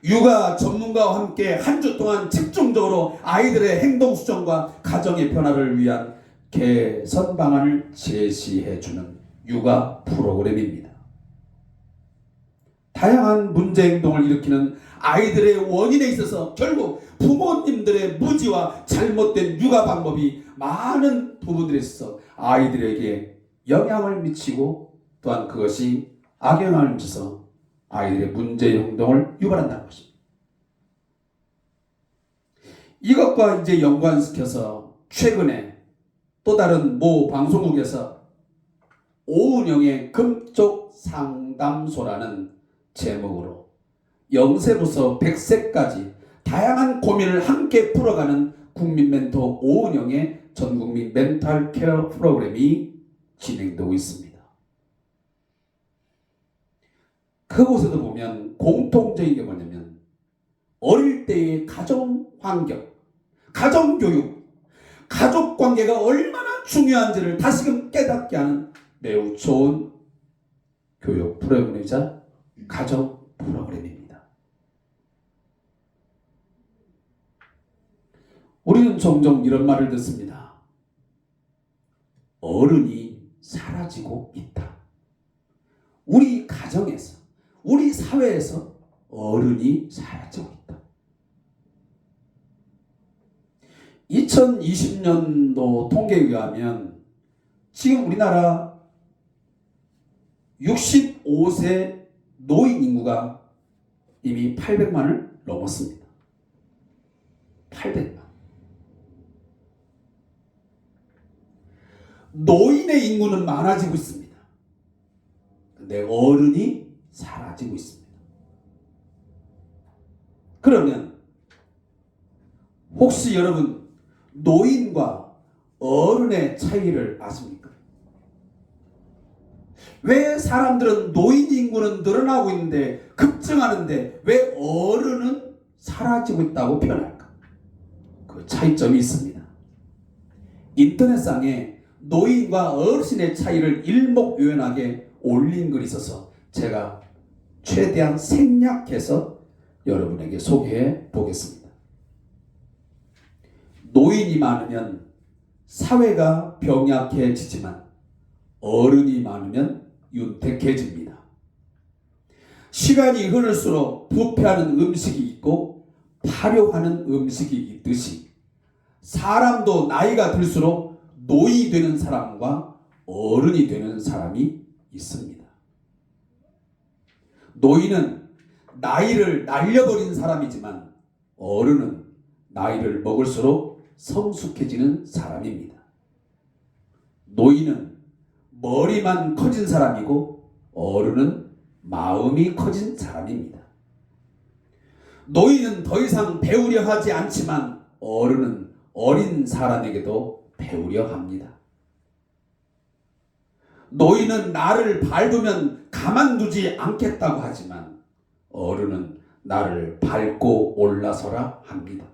육아 전문가와 함께 한 주 동안 집중적으로 아이들의 행동 수정과 가정의 변화를 위한 개선 방안을 제시해주는 육아 프로그램입니다. 다양한 문제 행동을 일으키는 아이들의 원인에 있어서 결국 부모님들의 무지와 잘못된 육아 방법이 많은 부분들에 있어서 아이들에게 영향을 미치고 또한 그것이 악영향을 미쳐서 아이들의 문제 행동을 유발한다는 것입니다. 이것과 이제 연관시켜서 최근에 또 다른 모 방송국에서 오은영의 금쪽 상담소라는 제목으로 0세부터 100세까지 다양한 고민을 함께 풀어가는 국민 멘토 오은영의 전국민 멘탈 케어 프로그램이 진행되고 있습니다. 그곳에도 보면 공통적인 게 뭐냐면 어릴 때의 가정 환경, 가정 교육, 가족 관계가 얼마나 중요한지를 다시금 깨닫게 하는 매우 좋은 교육 프로그램이자 가정 프로그램입니다. 우리는 종종 이런 말을 듣습니다. 어른이 사라지고 있다. 우리 가정에서, 우리 사회에서 어른이 사라지고 있다. 2020년도 통계에 의하면 지금 우리나라 65세 노인 인구가 이미 800만을 넘었습니다. 800만. 노인의 인구는 많아지고 있습니다. 근데 어른이 사라지고 있습니다. 그러면 혹시 여러분 노인과 어른의 차이를 아십니까? 왜 사람들은 노인 인구는 늘어나고 있는데 급증하는데 왜 어른은 사라지고 있다고 표현할까? 그 차이점이 있습니다. 인터넷상에 노인과 어르신의 차이를 일목요연하게 올린 글이 있어서 제가 최대한 생략해서 여러분에게 소개해 보겠습니다. 노인이 많으면 사회가 병약해지지만 어른이 많으면 윤택해집니다. 시간이 흐를수록 부패하는 음식이 있고 파료하는 음식이 있듯이 사람도 나이가 들수록 노인이 되는 사람과 어른이 되는 사람이 있습니다. 노인은 나이를 날려버린 사람이지만 어른은 나이를 먹을수록 성숙해지는 사람입니다. 노인은 머리만 커진 사람이고 어른은 마음이 커진 사람입니다. 노인은 더 이상 배우려 하지 않지만 어른은 어린 사람에게도 배우려 합니다. 노인은 나를 밟으면 가만두지 않겠다고 하지만 어른은 나를 밟고 올라서라 합니다.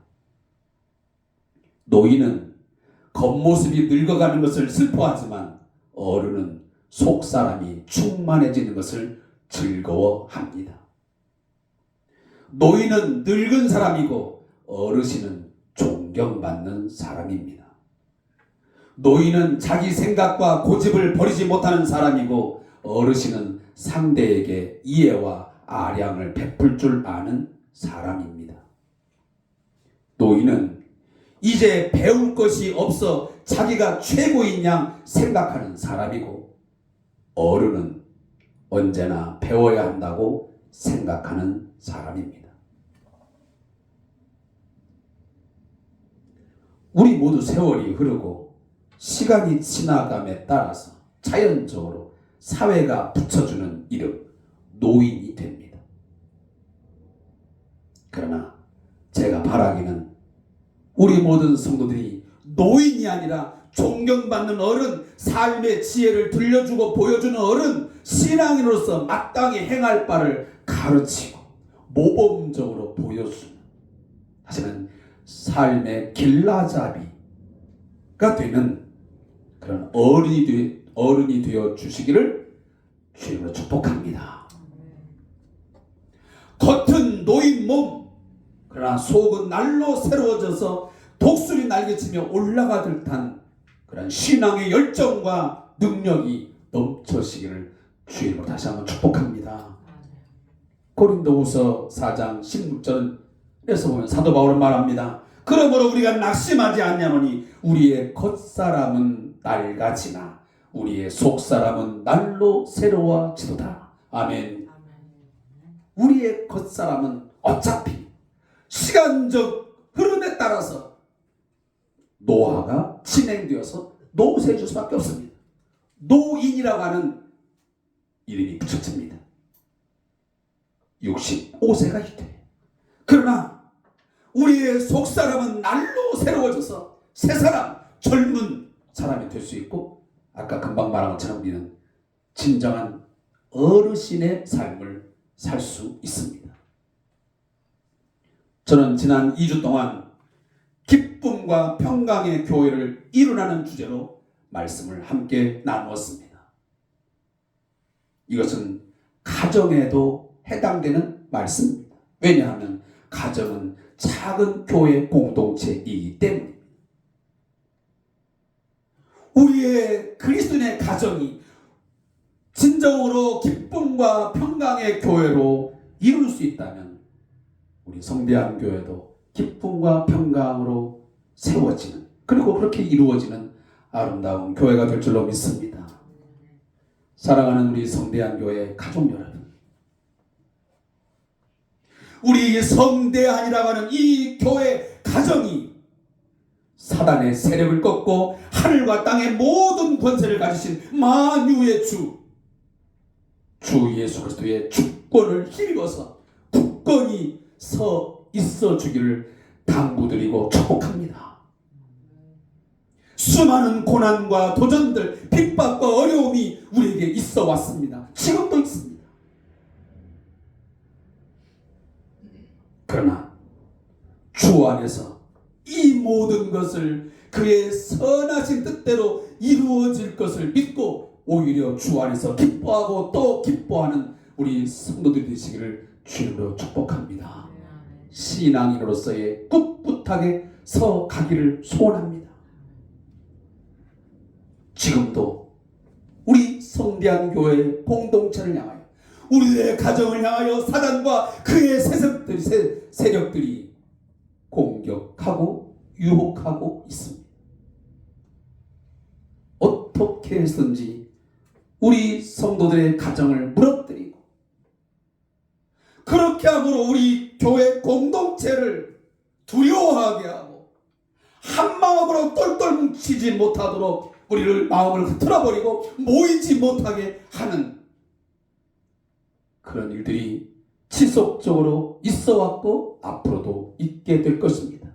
노인은 겉모습이 늙어가는 것을 슬퍼하지만 어른은 속사람이 충만해지는 것을 즐거워합니다. 노인은 늙은 사람이고 어르신은 존경받는 사람입니다. 노인은 자기 생각과 고집을 버리지 못하는 사람이고 어르신은 상대에게 이해와 아량을 베풀 줄 아는 사람입니다. 노인은 이제 배울 것이 없어 자기가 최고인 양 생각하는 사람이고 어른은 언제나 배워야 한다고 생각하는 사람입니다. 우리 모두 세월이 흐르고 시간이 지나감에 따라서 자연적으로 사회가 붙여주는 이름 노인이 됩니다. 그러나 제가 바라기는 우리 모든 성도들이 노인이 아니라 존경받는 어른, 삶의 지혜를 들려주고 보여주는 어른, 신앙인으로서 마땅히 행할 바를 가르치고 모범적으로 보여주는, 하지만 삶의 길라잡이가 되는 그런 어른이 되어 주시기를 주님으로 축복합니다. 겉은 노인 몸, 그러나 속은 날로 새로워져서 독수리 날개치며 올라가 듯한 그런 신앙의 열정과 능력이 넘쳐시기를 주님으로 다시 한번 축복합니다. 고린도후서 4장 16절에서 보면 사도 바울은 말합니다. 그러므로 우리가 낙심하지 않냐노니 우리의 겉사람은 낡아지나 우리의 속사람은 날로 새로워지도다. 아멘. 우리의 겉사람은 어차피 시간적 흐름에 따라서 노화가 진행되어서 노쇠해질 수밖에 없습니다. 노인이라고 하는 이름이 붙여집니다. 65세가 이때. 그러나 우리의 속사람은 날로 새로워져서 새 사람, 젊은 사람이 될 수 있고, 아까 금방 말한 것처럼 우리는 진정한 어르신의 삶을 살 수 있습니다. 저는 지난 2주 동안 기쁨과 평강의 교회를 이루라는 주제로 말씀을 함께 나누었습니다. 이것은 가정에도 해당되는 말씀입니다. 왜냐하면 가정은 작은 교회 공동체이기 때문입니다. 우리의 그리스도인의 가정이 진정으로 기쁨과 평강의 교회로 이룰 수 있다면 우리 성대한 교회도 기쁨과 평강으로 세워지는, 그리고 그렇게 이루어지는 아름다운 교회가 될 줄로 믿습니다. 사랑하는 우리 성대한 교회 가족 여러분, 우리 성대한이라고 하는 이 교회 가정이 사단의 세력을 꺾고 하늘과 땅의 모든 권세를 가지신 만유의 주 예수 그리스도의 주권을 힘입어서 굳건히 서 있어 주기를 당부드리고 축복합니다. 수많은 고난과 도전들, 핍박과 어려움이 우리에게 있어 왔습니다. 지금도 있습니다. 그러나 주 안에서 이 모든 것을 그의 선하신 뜻대로 이루어질 것을 믿고 오히려 주 안에서 기뻐하고 또 기뻐하는 우리 성도들이 되시기를 주님으로 축복합니다. 신앙인으로서의 꿋꿋하게 서 가기를 소원합니다. 지금도 우리 성대한 교회 공동체를 향하여, 우리들의 가정을 향하여 사단과 그의 세력들이 공격하고 유혹하고 있습니다. 어떻게 해서든지 우리 성도들의 가정을 무너뜨리고, 그렇게 함으로 우리 교회 공동체를 두려워하게 하고 한마음으로 똘똘 뭉치지 못하도록 우리를 마음을 흐트러버리고 모이지 못하게 하는 그런 일들이 지속적으로 있어왔고 앞으로도 있게 될 것입니다.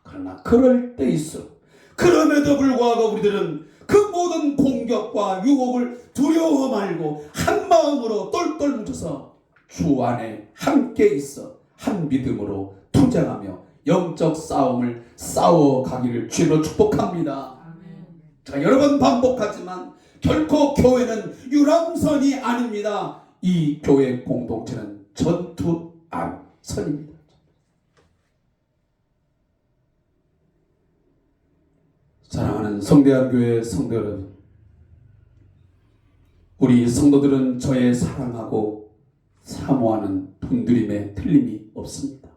그러나 그럴 때일수록, 그럼에도 불구하고 우리들은 그 모든 공격과 유혹을 두려워 말고 한 마음으로 똘똘 뭉쳐서 주 안에 함께 있어 한 믿음으로 투쟁하며 영적 싸움을 싸워가기를 주로 축복합니다. 제가 여러 번 반복하지만 결코 교회는 유람선이 아닙니다. 이 교회 공동체는 전투 안선입니다. 사랑하는 성대한 교회 성도 여러분, 우리 성도들은 저의 사랑하고 사모하는 분들임에 틀림이 없습니다.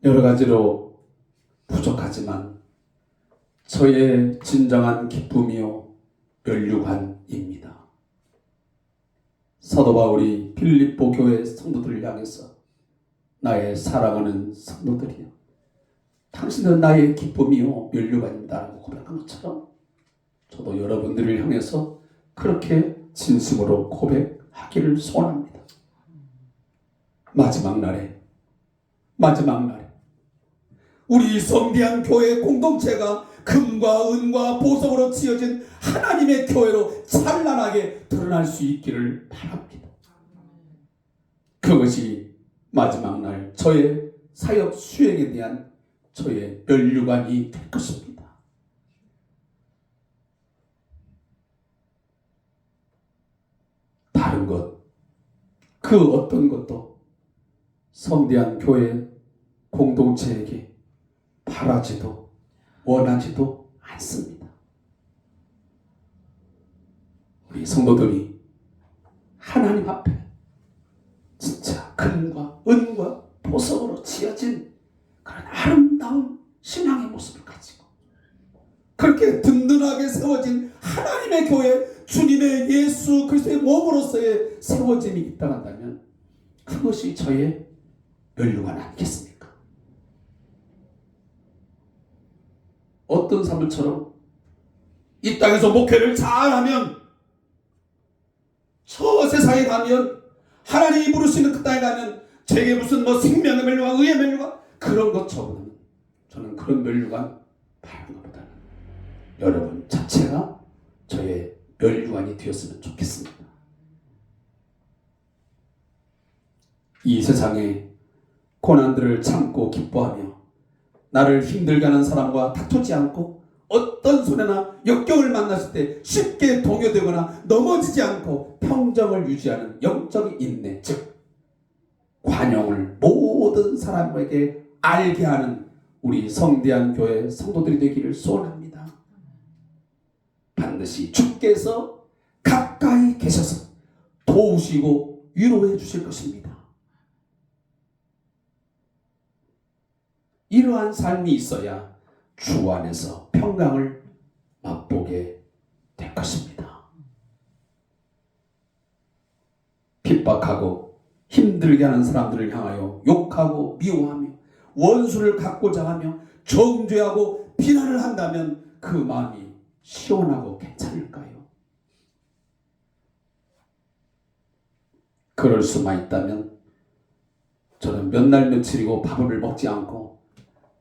여러 가지로 부족하지만 저의 진정한 기쁨이요 면류관입니다. 사도 바울이 빌립보 교회 성도들을 향해서 나의 사랑하는 성도들이여, 당신은 나의 기쁨이요 면류관입니다 라고 고백한 것처럼 저도 여러분들을 향해서 그렇게 진심으로 고백하기를 소원합니다. 마지막 날에 우리 성대한 교회 공동체가 금과 은과 보석으로 지어진 하나님의 교회로 찬란하게 드러날 수 있기를 바랍니다. 그것이 마지막 날 저의 사역 수행에 대한 저의 면류관이 될 것입니다. 다른 것, 그 어떤 것도 성대한 교회 공동체에게 바라지도 원하지도 않습니다. 우리 성도들이 하나님 앞에 진짜 금과 은과 보석으로 지어진 그런 아름다운 신앙의 모습을 가지고 그렇게 든든하게 세워진 하나님의 교회, 주님의 예수 그리스도의 몸으로서의 세워짐이 있다 한다면 그것이 저의 면류관 아니겠습니까? 어떤 사람처럼 이 땅에서 목회를 잘하면, 저 세상에 가면, 하나님이 부르시는 그 땅에 가면 제게 무슨 생명의 면류관, 의의 면류관, 그런 것처럼 저는 그런 면류관 바라는 것보다는 여러분 자체가 저의 면류관이 되었으면 좋겠습니다. 이 세상에 고난들을 참고 기뻐하며 나를 힘들게 하는 사람과 다투지 않고 어떤 손해나 역경을 만났을 때 쉽게 동요되거나 넘어지지 않고 평정을 유지하는 영적인 인내, 즉 관용을 모든 사람에게 알게 하는 우리 성대한 교회 성도들이 되기를 소원합니다. 반드시 주께서 가까이 계셔서 도우시고 위로해 주실 것입니다. 이러한 삶이 있어야 주 안에서 평강을 맛보게 될 것입니다. 핍박하고 힘들게 하는 사람들을 향하여 욕하고 미워하며 원수를 갖고자 하며 정죄하고 비난을 한다면 그 마음이 시원하고 괜찮을까요? 그럴 수만 있다면 저는 몇 날 며칠이고 밥을 먹지 않고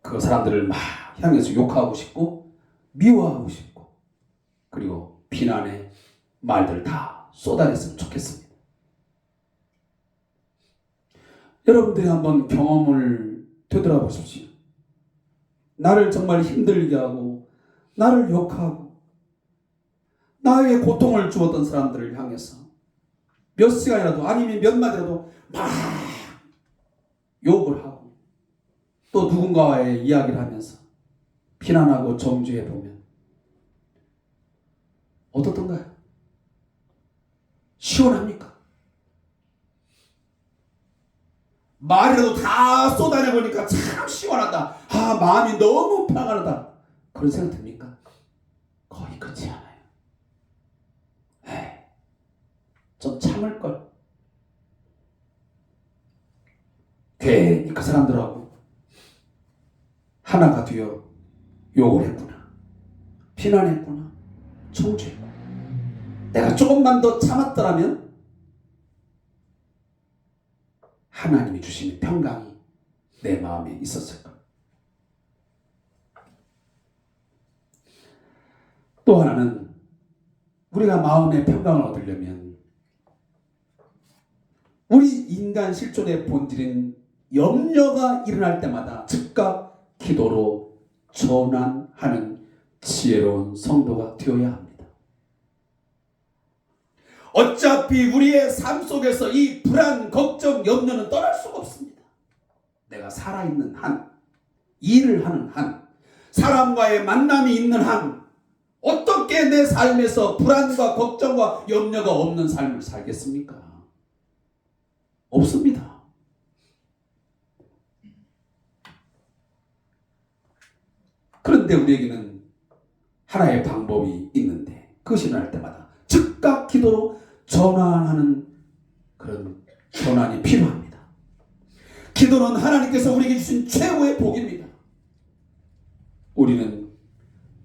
그 사람들을 막 향해서 욕하고 싶고 미워하고 싶고 그리고 비난의 말들을 다 쏟아냈으면 좋겠습니다. 여러분들이 한번 경험을 되돌아보십시오. 나를 정말 힘들게 하고 나를 욕하고 나에게 고통을 주었던 사람들을 향해서 몇 시간이라도 아니면 몇 마디라도 막 욕을 하고 또 누군가와의 이야기를 하면서 비난하고 정죄해보면 어떻던가요? 시원합니까? 말이라도 다 쏟아내보니까 참 시원하다. 마음이 너무 평안하다. 그런 생각 듭니까? 거의 그렇지 않아요. 좀 참을걸. 괜히 그 사람들하고 하나가 되어 욕을 했구나, 비난했구나, 정죄했구나. 내가 조금만 더 참았더라면 하나님이 주시는 평강이 내 마음에 있었을 거예요. 또 하나는 우리가 마음의 평강을 얻으려면 우리 인간 실존의 본질인 염려가 일어날 때마다 즉각 기도로 전환하는 지혜로운 성도가 되어야 합니다. 어차피 우리의 삶 속에서 이 불안, 걱정, 염려는 떠날 수가 없습니다. 내가 살아있는 한, 일을 하는 한, 사람과의 만남이 있는 한, 어떻게 내 삶에서 불안과 걱정과 염려가 없는 삶을 살겠습니까? 없습니다. 그런데 우리에게는 하나의 방법이 있는데 그것이 일어날 때마다 즉각 기도로 전환하는 그런 전환이 필요합니다. 기도는 하나님께서 우리에게 주신 최고의 복입니다. 우리는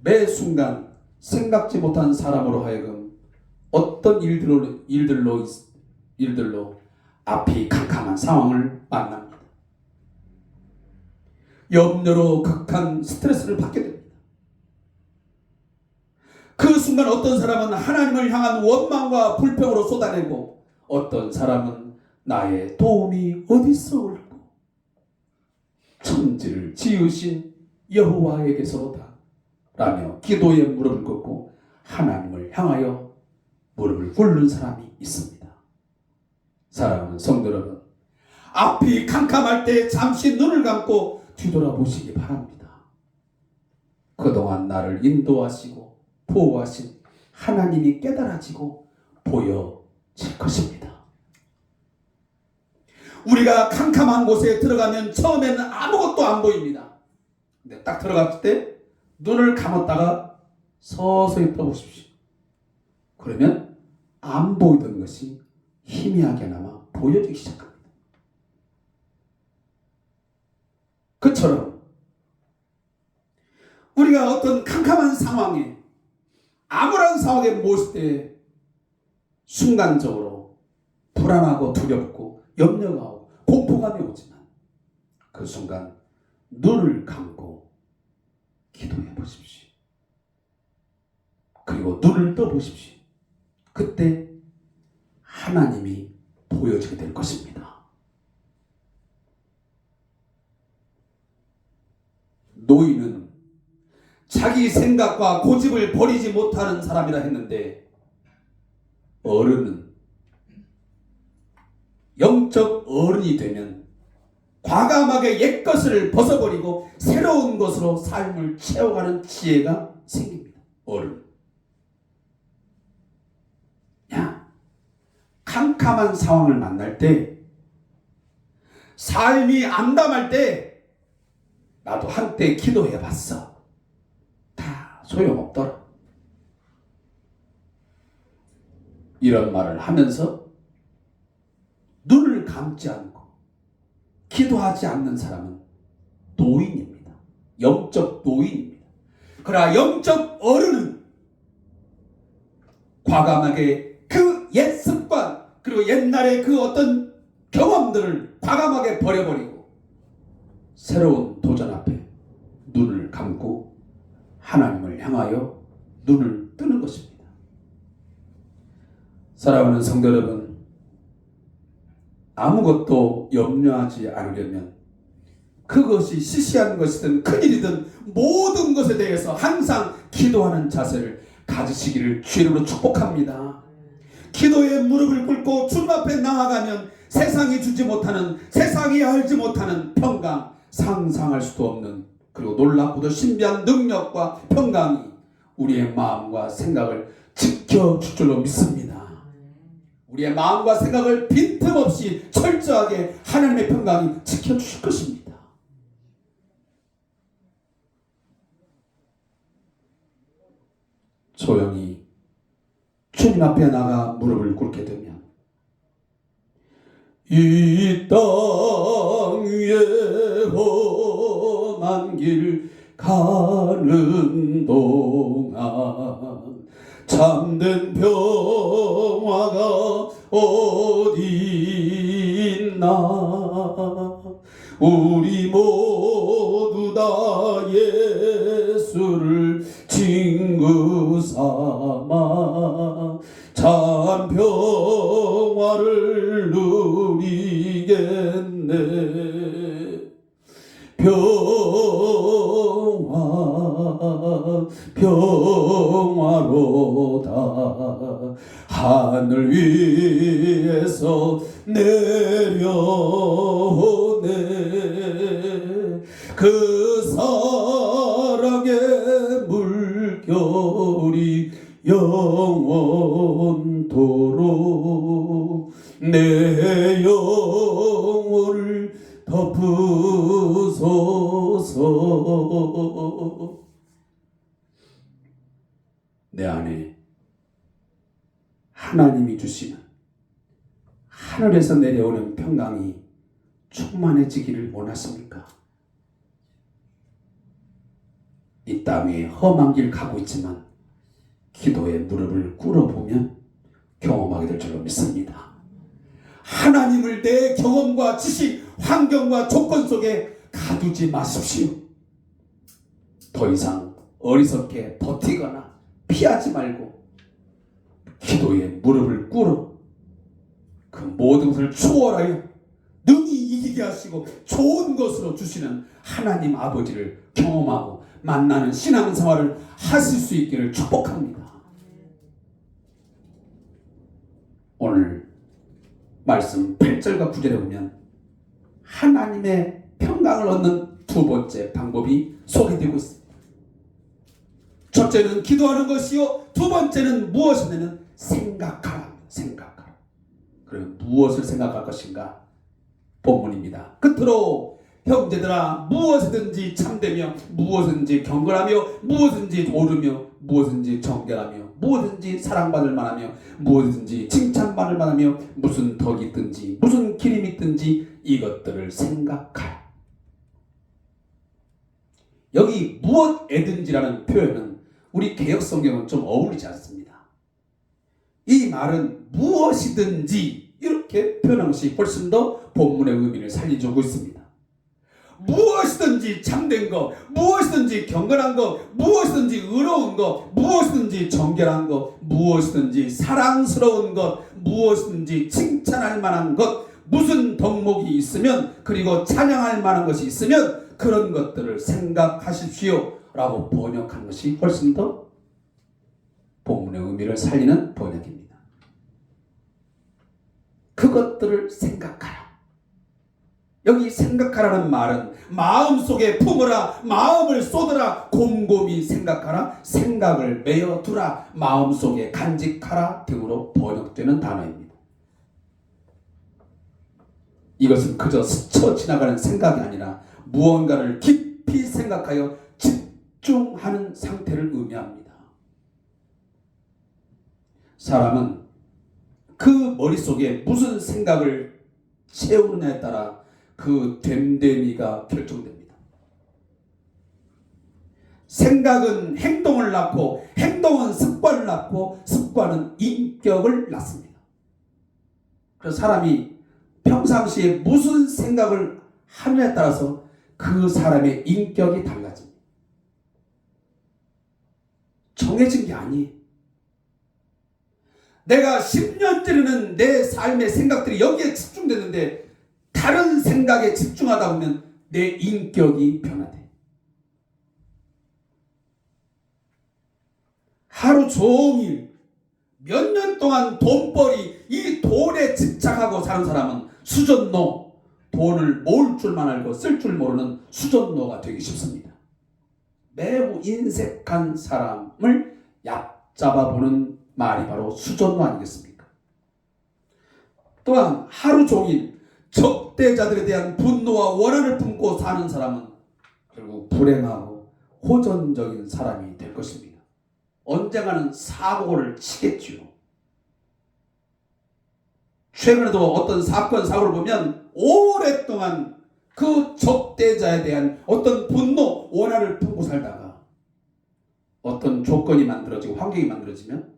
매 순간 생각지 못한 사람으로 하여금 어떤 일들로 앞이 캄캄한 상황을 만납니다. 염려로 극한 스트레스를 받게 됩니다. 그 순간 어떤 사람은 하나님을 향한 원망과 불평으로 쏟아내고 어떤 사람은 나의 도움이 어디서 올까? 천지를 지으신 여호와에게서로다 라며 기도에 무릎을 꿇고 하나님을 향하여 무릎을 꿇는 사람이 있습니다. 사랑하는 성도 여러분, 앞이 캄캄할 때 잠시 눈을 감고 뒤돌아보시기 바랍니다. 그동안 나를 인도하시고 보호하신 하나님이 깨달아지고 보여질 것입니다. 우리가 캄캄한 곳에 들어가면 처음에는 아무것도 안 보입니다. 근데 딱 들어갔을 때 눈을 감았다가 서서히 떠보십시오. 그러면 안 보이던 것이 희미하게나마 보여지기 시작합니다. 그처럼 우리가 어떤 캄캄한 상황에 암울한 상황에 모였을 때 순간적으로 불안하고 두렵고 염려가 오고 공포감이 오지만 그 순간 눈을 감고 기도해 보십시오. 그리고 눈을 떠 보십시오. 그때 하나님이 보여지게 될 것입니다. 노인은 자기 생각과 고집을 버리지 못하는 사람이라 했는데 어른은 영적 어른이 되면 과감하게 옛것을 벗어버리고 새로운 것으로 삶을 채워가는 지혜가 생깁니다. 어른. 캄캄한 상황을 만날 때, 삶이 암담할 때 나도 한때 기도해봤어. 다 소용없더라. 이런 말을 하면서 눈을 감지 않고 기도하지 않는 사람은 노인입니다. 영적 노인입니다. 그러나 영적 어른은 과감하게 그 옛 습관 그리고 옛날의 그 어떤 경험들을 과감하게 버려버리고 새로운 도전 앞에 눈을 감고 하나님을 향하여 눈을 뜨는 것입니다. 사랑하는 성도 여러분, 아무것도 염려하지 않으려면 그것이 시시한 것이든 큰일이든 모든 것에 대해서 항상 기도하는 자세를 가지시기를 주님으로 축복합니다. 기도에 무릎을 꿇고 주님 앞에 나아가면 세상이 주지 못하는, 세상이 알지 못하는 평강, 상상할 수도 없는 그리고 놀랍고도 신비한 능력과 평강이 우리의 마음과 생각을 지켜줄 줄로 믿습니다. 우리의 마음과 생각을 빈틈없이 철저하게 하나님의 평강이 지켜주실 것입니다. 조용히 주님 앞에 나가 무릎을 꿇게 되면 이 땅 위에 험한 길 가는 동안 참된 평화가 어디 있나. 우리 모두 다 예수를 친구 삼아 참 평화를 누리겠네. 평화로다 하늘 위에서 내려오네. 그 사랑의 물결이 영원토록 내 영혼을 덮으소서. 내 안에 하나님이 주시는 하늘에서 내려오는 평강이 충만해지기를 원하십니까? 이 땅 위에 험한 길 가고 있지만 기도의 무릎을 꿇어보면 경험하게 될 줄로 믿습니다. 하나님을 내 경험과 지식, 환경과 조건 속에 가두지 마십시오. 더 이상 어리석게 버티거나 피하지 말고 기도의 무릎을 꿇어 그 모든 것을 추월하여 능히 이기게 하시고 좋은 것으로 주시는 하나님 아버지를 경험하고 만나는 신앙생활을 하실 수 있기를 축복합니다. 오늘 말씀 8절과 9절에 보면 하나님의 평강을 얻는 두 번째 방법이 소개되고 있습니다. 첫째는 기도하는 것이요, 두 번째는 무엇이냐면 생각하라. 그럼 무엇을 생각할 것인가? 본문입니다. 끝으로 형제들아, 무엇이든지 참되며 무엇이든지 경건하며 무엇이든지 옳으며 무엇이든지 정결하며 무엇이든지 사랑받을 만하며 무엇이든지 칭찬받을 만하며 무슨 덕이 있든지 무슨 기림이 있든지 이것들을 생각하라. 여기 무엇에든지라는 표현은 우리 개역성경은 좀 어울리지 않습니다. 이 말은 무엇이든지 이렇게 표현한 것이 훨씬 더 본문의 의미를 살려주고 있습니다. 무엇이든지 참된 것, 무엇이든지 경건한 것, 무엇이든지 의로운 것, 무엇이든지 정결한 것, 무엇이든지 사랑스러운 것, 무엇이든지 칭찬할 만한 것, 무슨 덕목이 있으면, 그리고 찬양할 만한 것이 있으면 그런 것들을 생각하십시오 라고 번역한 것이 훨씬 더 본문의 의미를 살리는 번역입니다. 그것들을 생각하라. 여기 생각하라는 말은 마음속에 품으라, 마음을 쏟으라, 곰곰이 생각하라, 생각을 메어두라, 마음속에 간직하라 등으로 번역되는 단어입니다. 이것은 그저 스쳐 지나가는 생각이 아니라 무언가를 깊이 생각하여 집중하는 상태를 의미합니다. 사람은 그 머릿속에 무슨 생각을 채우느냐에 따라 그 됨됨이가 결정됩니다. 생각은 행동을 낳고 행동은 습관을 낳고 습관은 인격을 낳습니다. 그래서 사람이 평상시에 무슨 생각을 하느냐에 따라서 그 사람의 인격이 달라집니다. 정해진 게 아니에요. 내가 10년 전에는 내 삶의 생각들이 여기에 집중됐는데 다른 생각에 집중하다 보면 내 인격이 변화돼. 하루 종일 몇 년 동안 돈벌이, 이 돈에 집착하고 사는 사람은 수전노, 돈을 모을 줄만 알고 쓸 줄 모르는 수전노가 되기 쉽습니다. 매우 인색한 사람을 얕잡아보는 말이 바로 수전노 아니겠습니까? 또한 하루 종일 적대자들에 대한 분노와 원한을 품고 사는 사람은 결국 불행하고 호전적인 사람이 될 것입니다. 언젠가는 사고를 치겠지요. 최근에도 어떤 사건, 사고를 보면 오랫동안 그 적대자에 대한 어떤 분노, 원한을 품고 살다가 어떤 조건이 만들어지고 환경이 만들어지면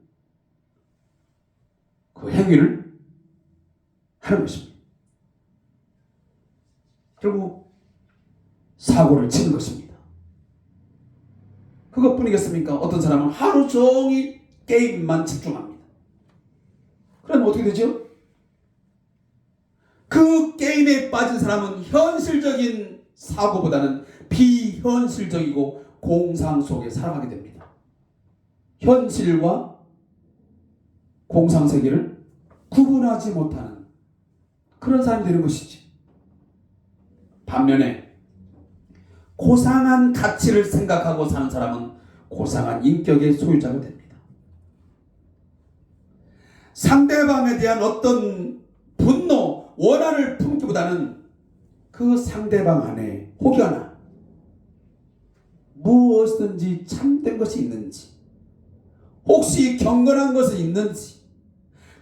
그 행위를 하는 것입니다. 결국 사고를 치는 것입니다. 그것뿐이겠습니까? 어떤 사람은 하루 종일 게임만 집중합니다. 그럼 어떻게 되죠? 그 게임에 빠진 사람은 현실적인 사고보다는 비현실적이고 공상 속에 살아가게 됩니다. 현실과 공상 세계를 구분하지 못하는 그런 사람이 되는 것이지. 반면에 고상한 가치를 생각하고 사는 사람은 고상한 인격의 소유자가 됩니다. 상대방에 대한 어떤 분노, 원한을 품기보다는 그 상대방 안에 혹여나 무엇이든지 참된 것이 있는지, 혹시 경건한 것은 있는지,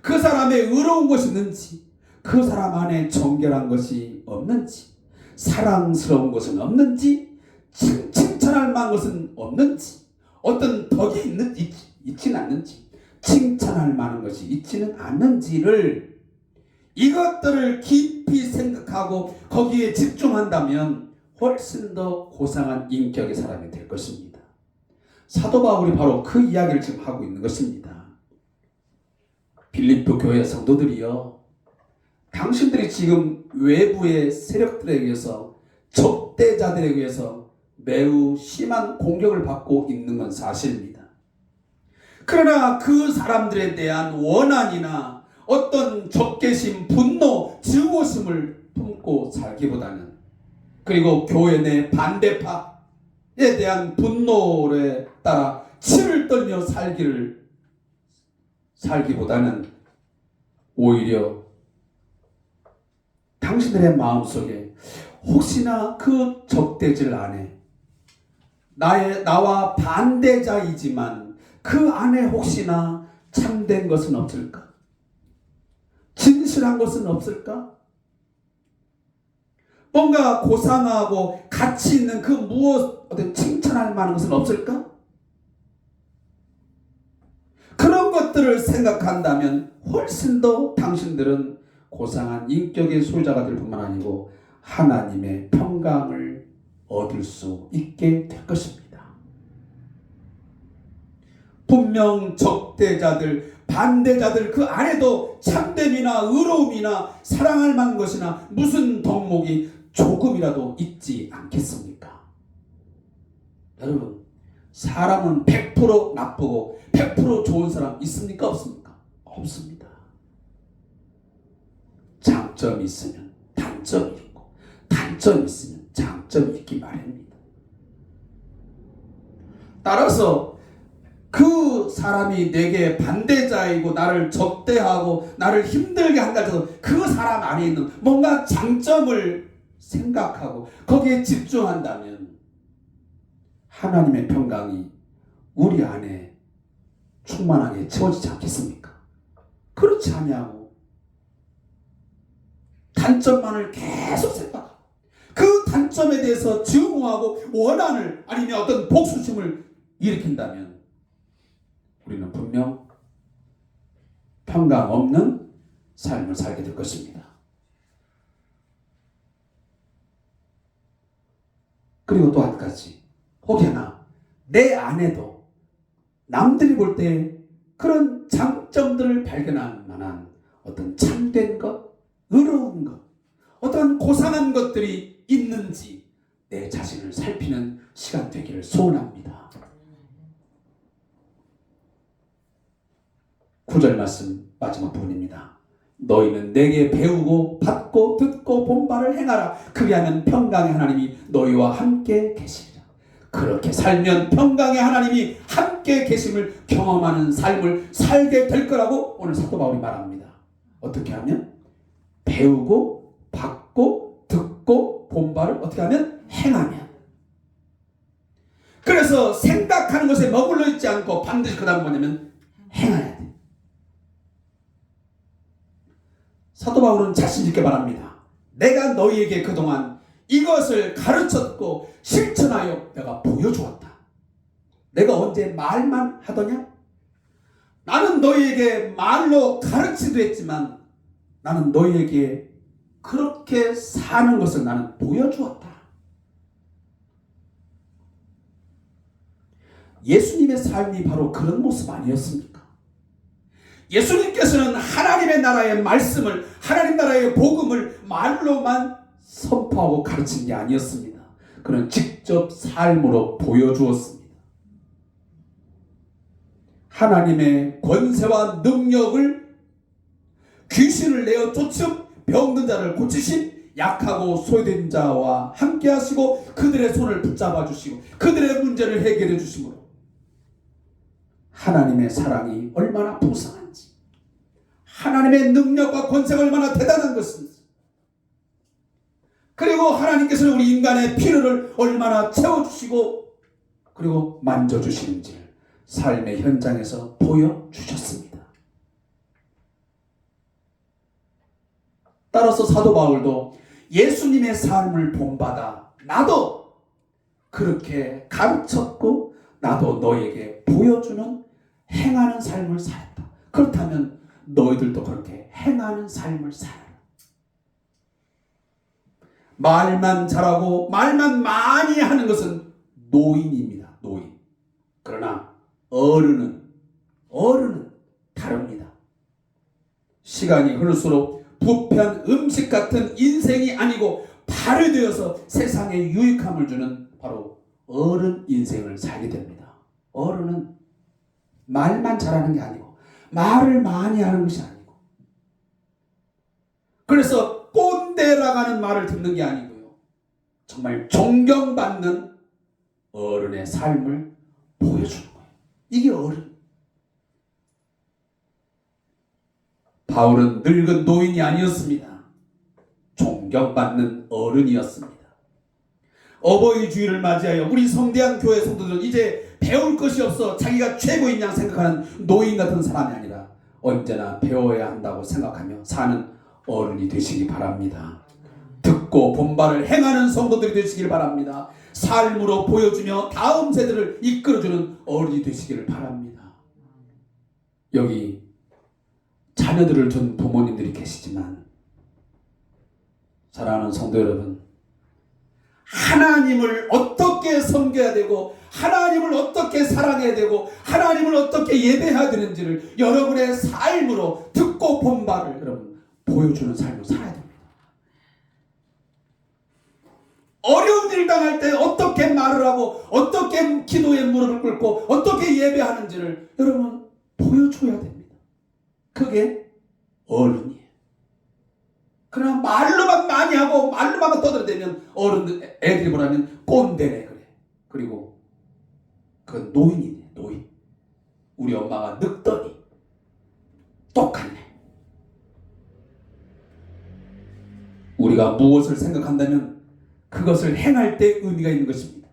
그 사람의 의로운 것이 있는지, 그 사람 안에 정결한 것이 없는지, 사랑스러운 것은 없는지, 칭찬할 만한 것은 없는지, 어떤 덕이 있는지 있지는 않는지, 칭찬할 만한 것이 있지는 않는지를, 이것들을 깊이 생각하고 거기에 집중한다면 훨씬 더 고상한 인격의 사람이 될 것입니다. 사도 바울이 바로 그 이야기를 지금 하고 있는 것입니다. 빌립보 교회 성도들이여, 당신들이 지금 외부의 세력들에 의해서, 적대자들에 의해서 매우 심한 공격을 받고 있는 건 사실입니다. 그러나 그 사람들에 대한 원한이나 어떤 적개심, 분노, 증오심을 품고 살기보다는, 그리고 교회 내 반대파에 대한 분노에 따라 치를 떨며 살기보다는 오히려 당신들의 마음속에 혹시나 그 적대질 안에 나와 반대자이지만 그 안에 혹시나 참된 것은 없을까? 진실한 것은 없을까? 뭔가 고상하고 가치 있는 그 무엇 어떤 칭찬할 만한 것은 없을까? 그런 것들을 생각한다면 훨씬 더 당신들은 고상한 인격의 소유자가 될 뿐만 아니고 하나님의 평강을 얻을 수 있게 될 것입니다. 분명 적대자들, 반대자들 그 안에도 참됨이나 의로움이나 사랑할 만한 것이나 무슨 덕목이 조금이라도 있지 않겠습니까? 여러분, 사람은 100% 나쁘고 100% 좋은 사람 있습니까? 없습니까? 없습니다. 장점이 있으면 단점이 있고, 단점이 있으면 장점이 있기 마련입니다. 따라서 그 사람이 내게 반대자이고 나를 적대하고 나를 힘들게 한다 해서 그 사람 안에 있는 뭔가 장점을 생각하고 거기에 집중한다면 하나님의 평강이 우리 안에 충만하게 채워지지 않겠습니까? 그렇지 아니하고 단점만을 계속 생각하고 그 단점에 대해서 증오하고 원한을 아니면 어떤 복수심을 일으킨다면 우리는 분명 평강 없는 삶을 살게 될 것입니다. 그리고 또 한 가지, 혹여나 내 안에도 남들이 볼 때 그런 장점들을 발견할 만한 어떤 참된 것, 의로운 것, 어떤 고상한 것들이 있는지 내 자신을 살피는 시간 되기를 소원합니다. 9절 말씀 마지막 부분입니다. 너희는 내게 배우고 받고 듣고 본바를 행하라. 그리하면 평강의 하나님이 너희와 함께 계시리라. 그렇게 살면 평강의 하나님이 함께 계심을 경험하는 삶을 살게 될 거라고 오늘 사도 바울이 말합니다. 어떻게 하면? 배우고 받고 듣고 본바를 어떻게 하면? 행하면. 그래서 생각하는 것에 머물러 있지 않고 반드시 그 다음 뭐냐면 행해야 돼. 사도 바울은 자신 있게 말합니다. 내가 너희에게 그동안 이것을 가르쳤고 실천하여 내가 보여주었다. 내가 언제 말만 하더냐? 나는 너희에게 말로 가르치기도 했지만 나는 너희에게 그렇게 사는 것을 나는 보여주었다. 예수님의 삶이 바로 그런 모습 아니었습니까? 예수님께서는 하나님의 나라의 말씀을, 하나님 나라의 복음을 말로만 선포하고 가르친 게 아니었습니다. 그는 직접 삶으로 보여주었습니다. 하나님의 권세와 능력을, 귀신을 내어 쫓음, 병든 자를 고치심, 약하고 소외된 자와 함께 하시고 그들의 손을 붙잡아 주시고 그들의 문제를 해결해 주심으로 하나님의 사랑이 얼마나 풍성한지, 하나님의 능력과 권세가 얼마나 대단한 것인지, 그리고 하나님께서는 우리 인간의 필요를 얼마나 채워주시고 그리고 만져주시는지를 삶의 현장에서 보여주셨습니다. 따라서 사도 바울도 예수님의 삶을 본받아 나도 그렇게 가르쳤고 나도 너에게 보여주는 행하는 삶을 살았다. 그렇다면 너희들도 그렇게 행하는 삶을 살아라. 말만 잘하고 말만 많이 하는 것은 노인입니다. 노인. 그러나 어른은 다릅니다. 시간이 흐를수록 부패한 음식 같은 인생이 아니고 발효되어서 세상에 유익함을 주는 바로 어른 인생을 살게 됩니다. 어른은 말만 잘하는 게 아니고 말을 많이 하는 것이 아니고, 그래서 꼰대라고 하는 말을 듣는 게 아니고요, 정말 존경받는 어른의 삶을 보여주는 거예요. 이게 어른. 바울은 늙은 노인이 아니었습니다. 존경받는 어른이었습니다. 어버이 주일을 맞이하여 우리 성대한 교회 성도들은 이제 배울 것이 없어 자기가 최고인 양 생각하는 노인 같은 사람이 아니라 언제나 배워야 한다고 생각하며 사는 어른이 되시기 바랍니다. 듣고 본받을 행하는 성도들이 되시길 바랍니다. 삶으로 보여주며 다음 세대를 이끌어주는 어른이 되시기를 바랍니다. 여기 자녀들을 둔 부모님들이 계시지만, 사랑하는 성도 여러분, 하나님을 어떻게 섬겨야 되고 하나님을 어떻게 사랑해야 되고 하나님을 어떻게 예배해야 되는지를 여러분의 삶으로 듣고 본 바를 여러분 보여주는 삶을 살아야 됩니다. 어려운 일 당할 때 어떻게 말을 하고 어떻게 기도에 무릎을 꿇고 어떻게 예배하는지를 여러분 보여줘야 됩니다. 그게 어른이에요. 그러나 말로만 많이 하고 말로만 떠들어대면 어른들, 애들이 뭐라면 꼰대네 그래. 그리고 그 노인이네, 노인. 우리 엄마가 늙더니 똑같네. 우리가 무엇을 생각한다면 그것을 행할 때 의미가 있는 것입니다.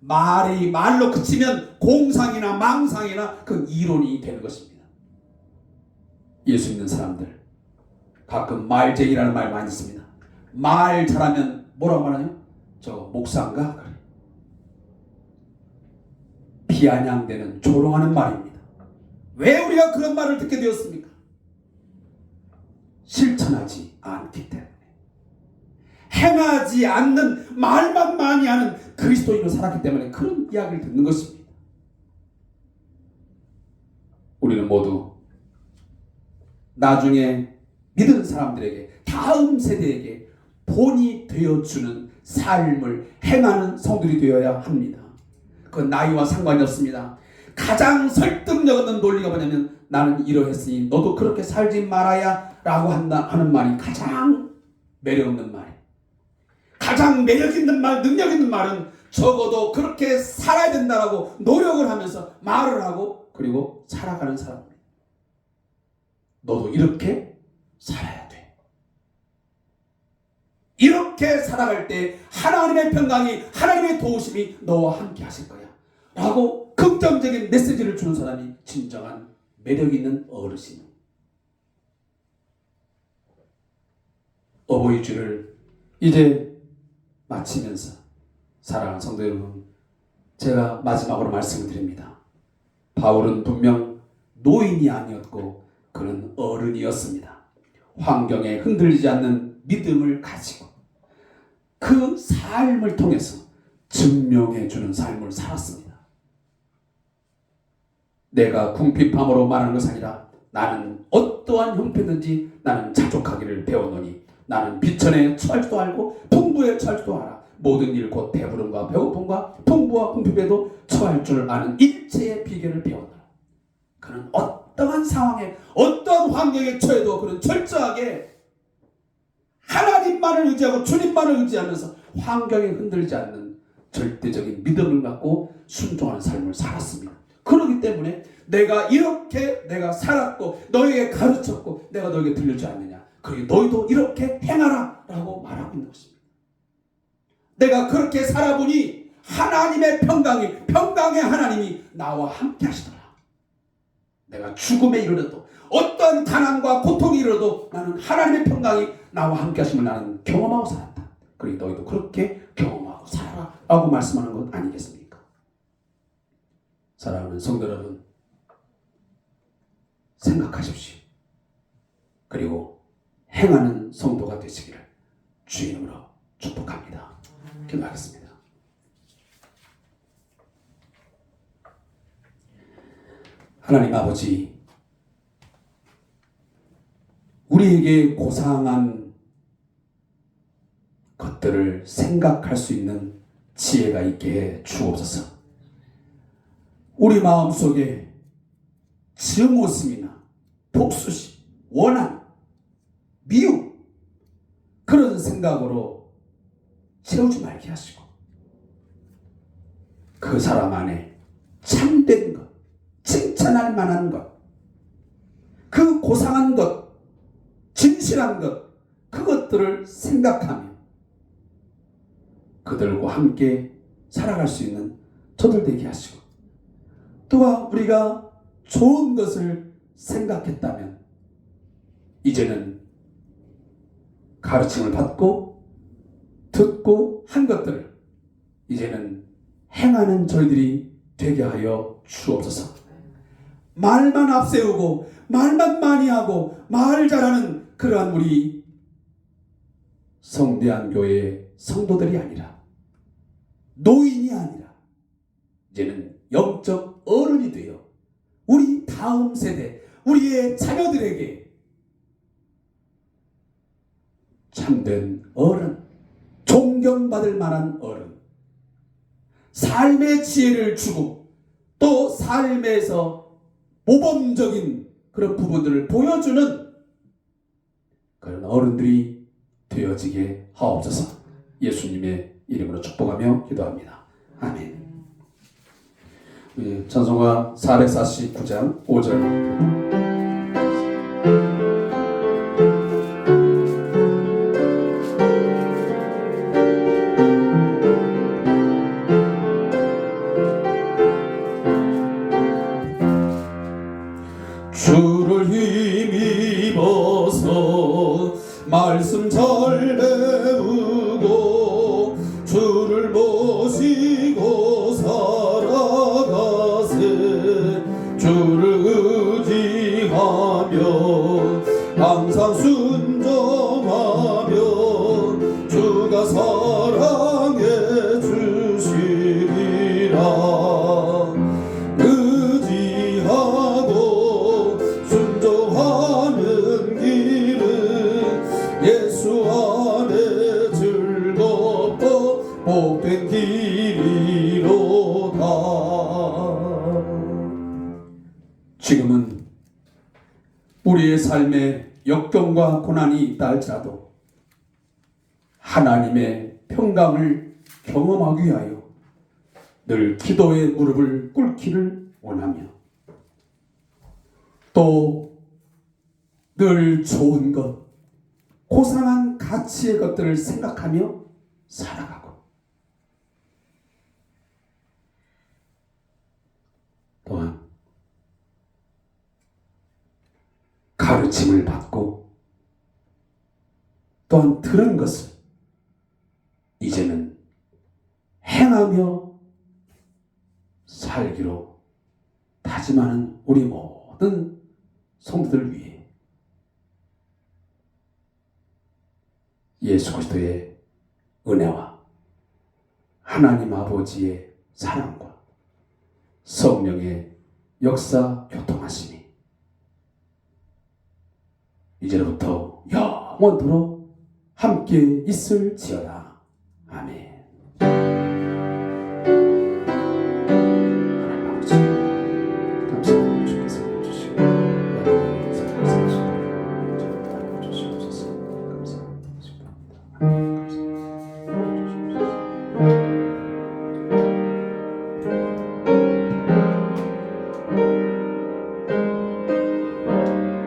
말로 그치면 공상이나 망상이나 그 이론이 되는 것입니다. 예수 믿는 사람들 가끔 말쟁이라는 말 많이 씁니다. 말 잘하면 뭐라고 말하냐? 저 목사인가? 그래. 비아냥대는 조롱하는 말입니다. 왜 우리가 그런 말을 듣게 되었습니까? 실천하지 않기 때문에. 행하지 않는 말만 많이 하는 그리스도인으로 살았기 때문에 그런 이야기를 듣는 것입니다. 우리는 모두 나중에 믿은 사람들에게, 다음 세대에게 본이 되어주는 삶을 행하는 성들이 되어야 합니다. 그 나이와 상관이 없습니다. 가장 설득력 없는 논리가 뭐냐면 나는 이러했으니 너도 그렇게 살지 말아야 라고 하는 말이 가장 매력 없는 말이에요. 가장 매력 있는 말, 능력 있는 말은 적어도 그렇게 살아야 된다라고 노력을 하면서 말을 하고 그리고 살아가는 사람입니다. 너도 이렇게 살아야 돼. 이렇게 살아갈 때 하나님의 평강이, 하나님의 도우심이 너와 함께 하실 거야 라고 긍정적인 메시지를 주는 사람이 진정한 매력 있는 어르신. 어버이 주를 이제 마치면서 사랑하는 성도 여러분, 제가 마지막으로 말씀을 드립니다. 바울은 분명 노인이 아니었고 그는 어른이었습니다. 환경에 흔들리지 않는 믿음을 가지고 그 삶을 통해서 증명해 주는 삶을 살았습니다. 내가 궁핍함으로 말하는 것이 아니라 나는 어떠한 형편든지 나는 자족하기를 배웠노니 나는 비천에 처할 줄도 알고 풍부에 처할 줄도 알아. 모든 일 곧 배부름과 배고픔과 풍부와 궁핍에도 처할 줄 아는 일체의 비결을 배웠노라. 그는 어떠한 상황에 어떠한 환경에 처해도 그는 철저하게 하나님만을 의지하고 주님만을 의지하면서 환경에 흔들리지 않는 절대적인 믿음을 갖고 순종하는 삶을 살았습니다. 그렇기 때문에 내가 이렇게 내가 살았고 너에게 가르쳤고 내가 너에게 들려주지 않느냐, 그리고 너희도 이렇게 행하라 라고 말하고 있는 것입니다. 내가 그렇게 살아보니 하나님의 평강의 하나님이 나와 함께 하시더라. 내가 죽음에 이르러도 어떠한 가난과 고통이 이르러도 나는 하나님의 평강이 나와 함께 하심을 나는 경험하고 살았다. 그러니 너희도 그렇게 경험하고 살아라 라고 말씀하는 것 아니겠습니까? 사랑하는 성도 여러분, 생각하십시오. 그리고 행하는 성도가 되시기를 주의 이름으로 축복합니다. 기도하겠습니다. 하나님 아버지, 우리에게 고상한 것들을 생각할 수 있는 지혜가 있게 해 주옵소서. 우리 마음속에 증오심이나 복수심, 원한, 미움, 그런 생각으로 채우지 말게 하시고 그 사람 안에 참된 것, 칭찬할 만한 것, 그 고상한 것, 진실한 것, 그것들을 생각하며 그들과 함께 살아갈 수 있는 저들 되게 하시고, 또한 우리가 좋은 것을 생각했다면 이제는 가르침을 받고 듣고 한 것들을 이제는 행하는 저희들이 되게 하여 주옵소서. 말만 앞세우고 말만 많이 하고 말 잘하는 그러한 우리 성대한 교회의 성도들이 아니라, 노인이 아니라 이제는 영적 어른이 되어 우리 다음 세대, 우리의 자녀들에게 참된 어른, 존경받을 만한 어른, 삶의 지혜를 주고 또 삶에서 모범적인 그런 부분들을 보여주는 그런 어른들이 되어지게 하옵소서. 예수님의 이름으로 축복하며 기도합니다. 아멘. 찬송가 449장 5절. 주를 힘입어서 말씀 잘 배우고 주를 모시고 살아가세. 주를 의지하며 항상 순종하며 주가 사랑해 주시리라. 의지하고 순종하는 길은 예수 안에 즐겁고 복된 길이로다. 지금은 우리의 삶에 역경과 고난이 있다 할지라도 하나님의 평강을 경험하기 위하여 늘 기도의 무릎을 꿇기를 원하며, 또 늘 좋은 것, 고상한 가치의 것들을 생각하며 살아가고, 또한 가르침을 받고 또한 들은 것을 이제는 행하며 살기로 다짐하는 우리 모든 성도들을 위해 예수 그리스도의 은혜와 하나님 아버지의 사랑과 성령의 역사 교통하심이 이제로부터 영원토록 함께 있을지어다. 아멘. 하나님 아버지, 감사합니다. 주께서 해주시고 여러분의 사랑을 주시옵소서. 감사합니다.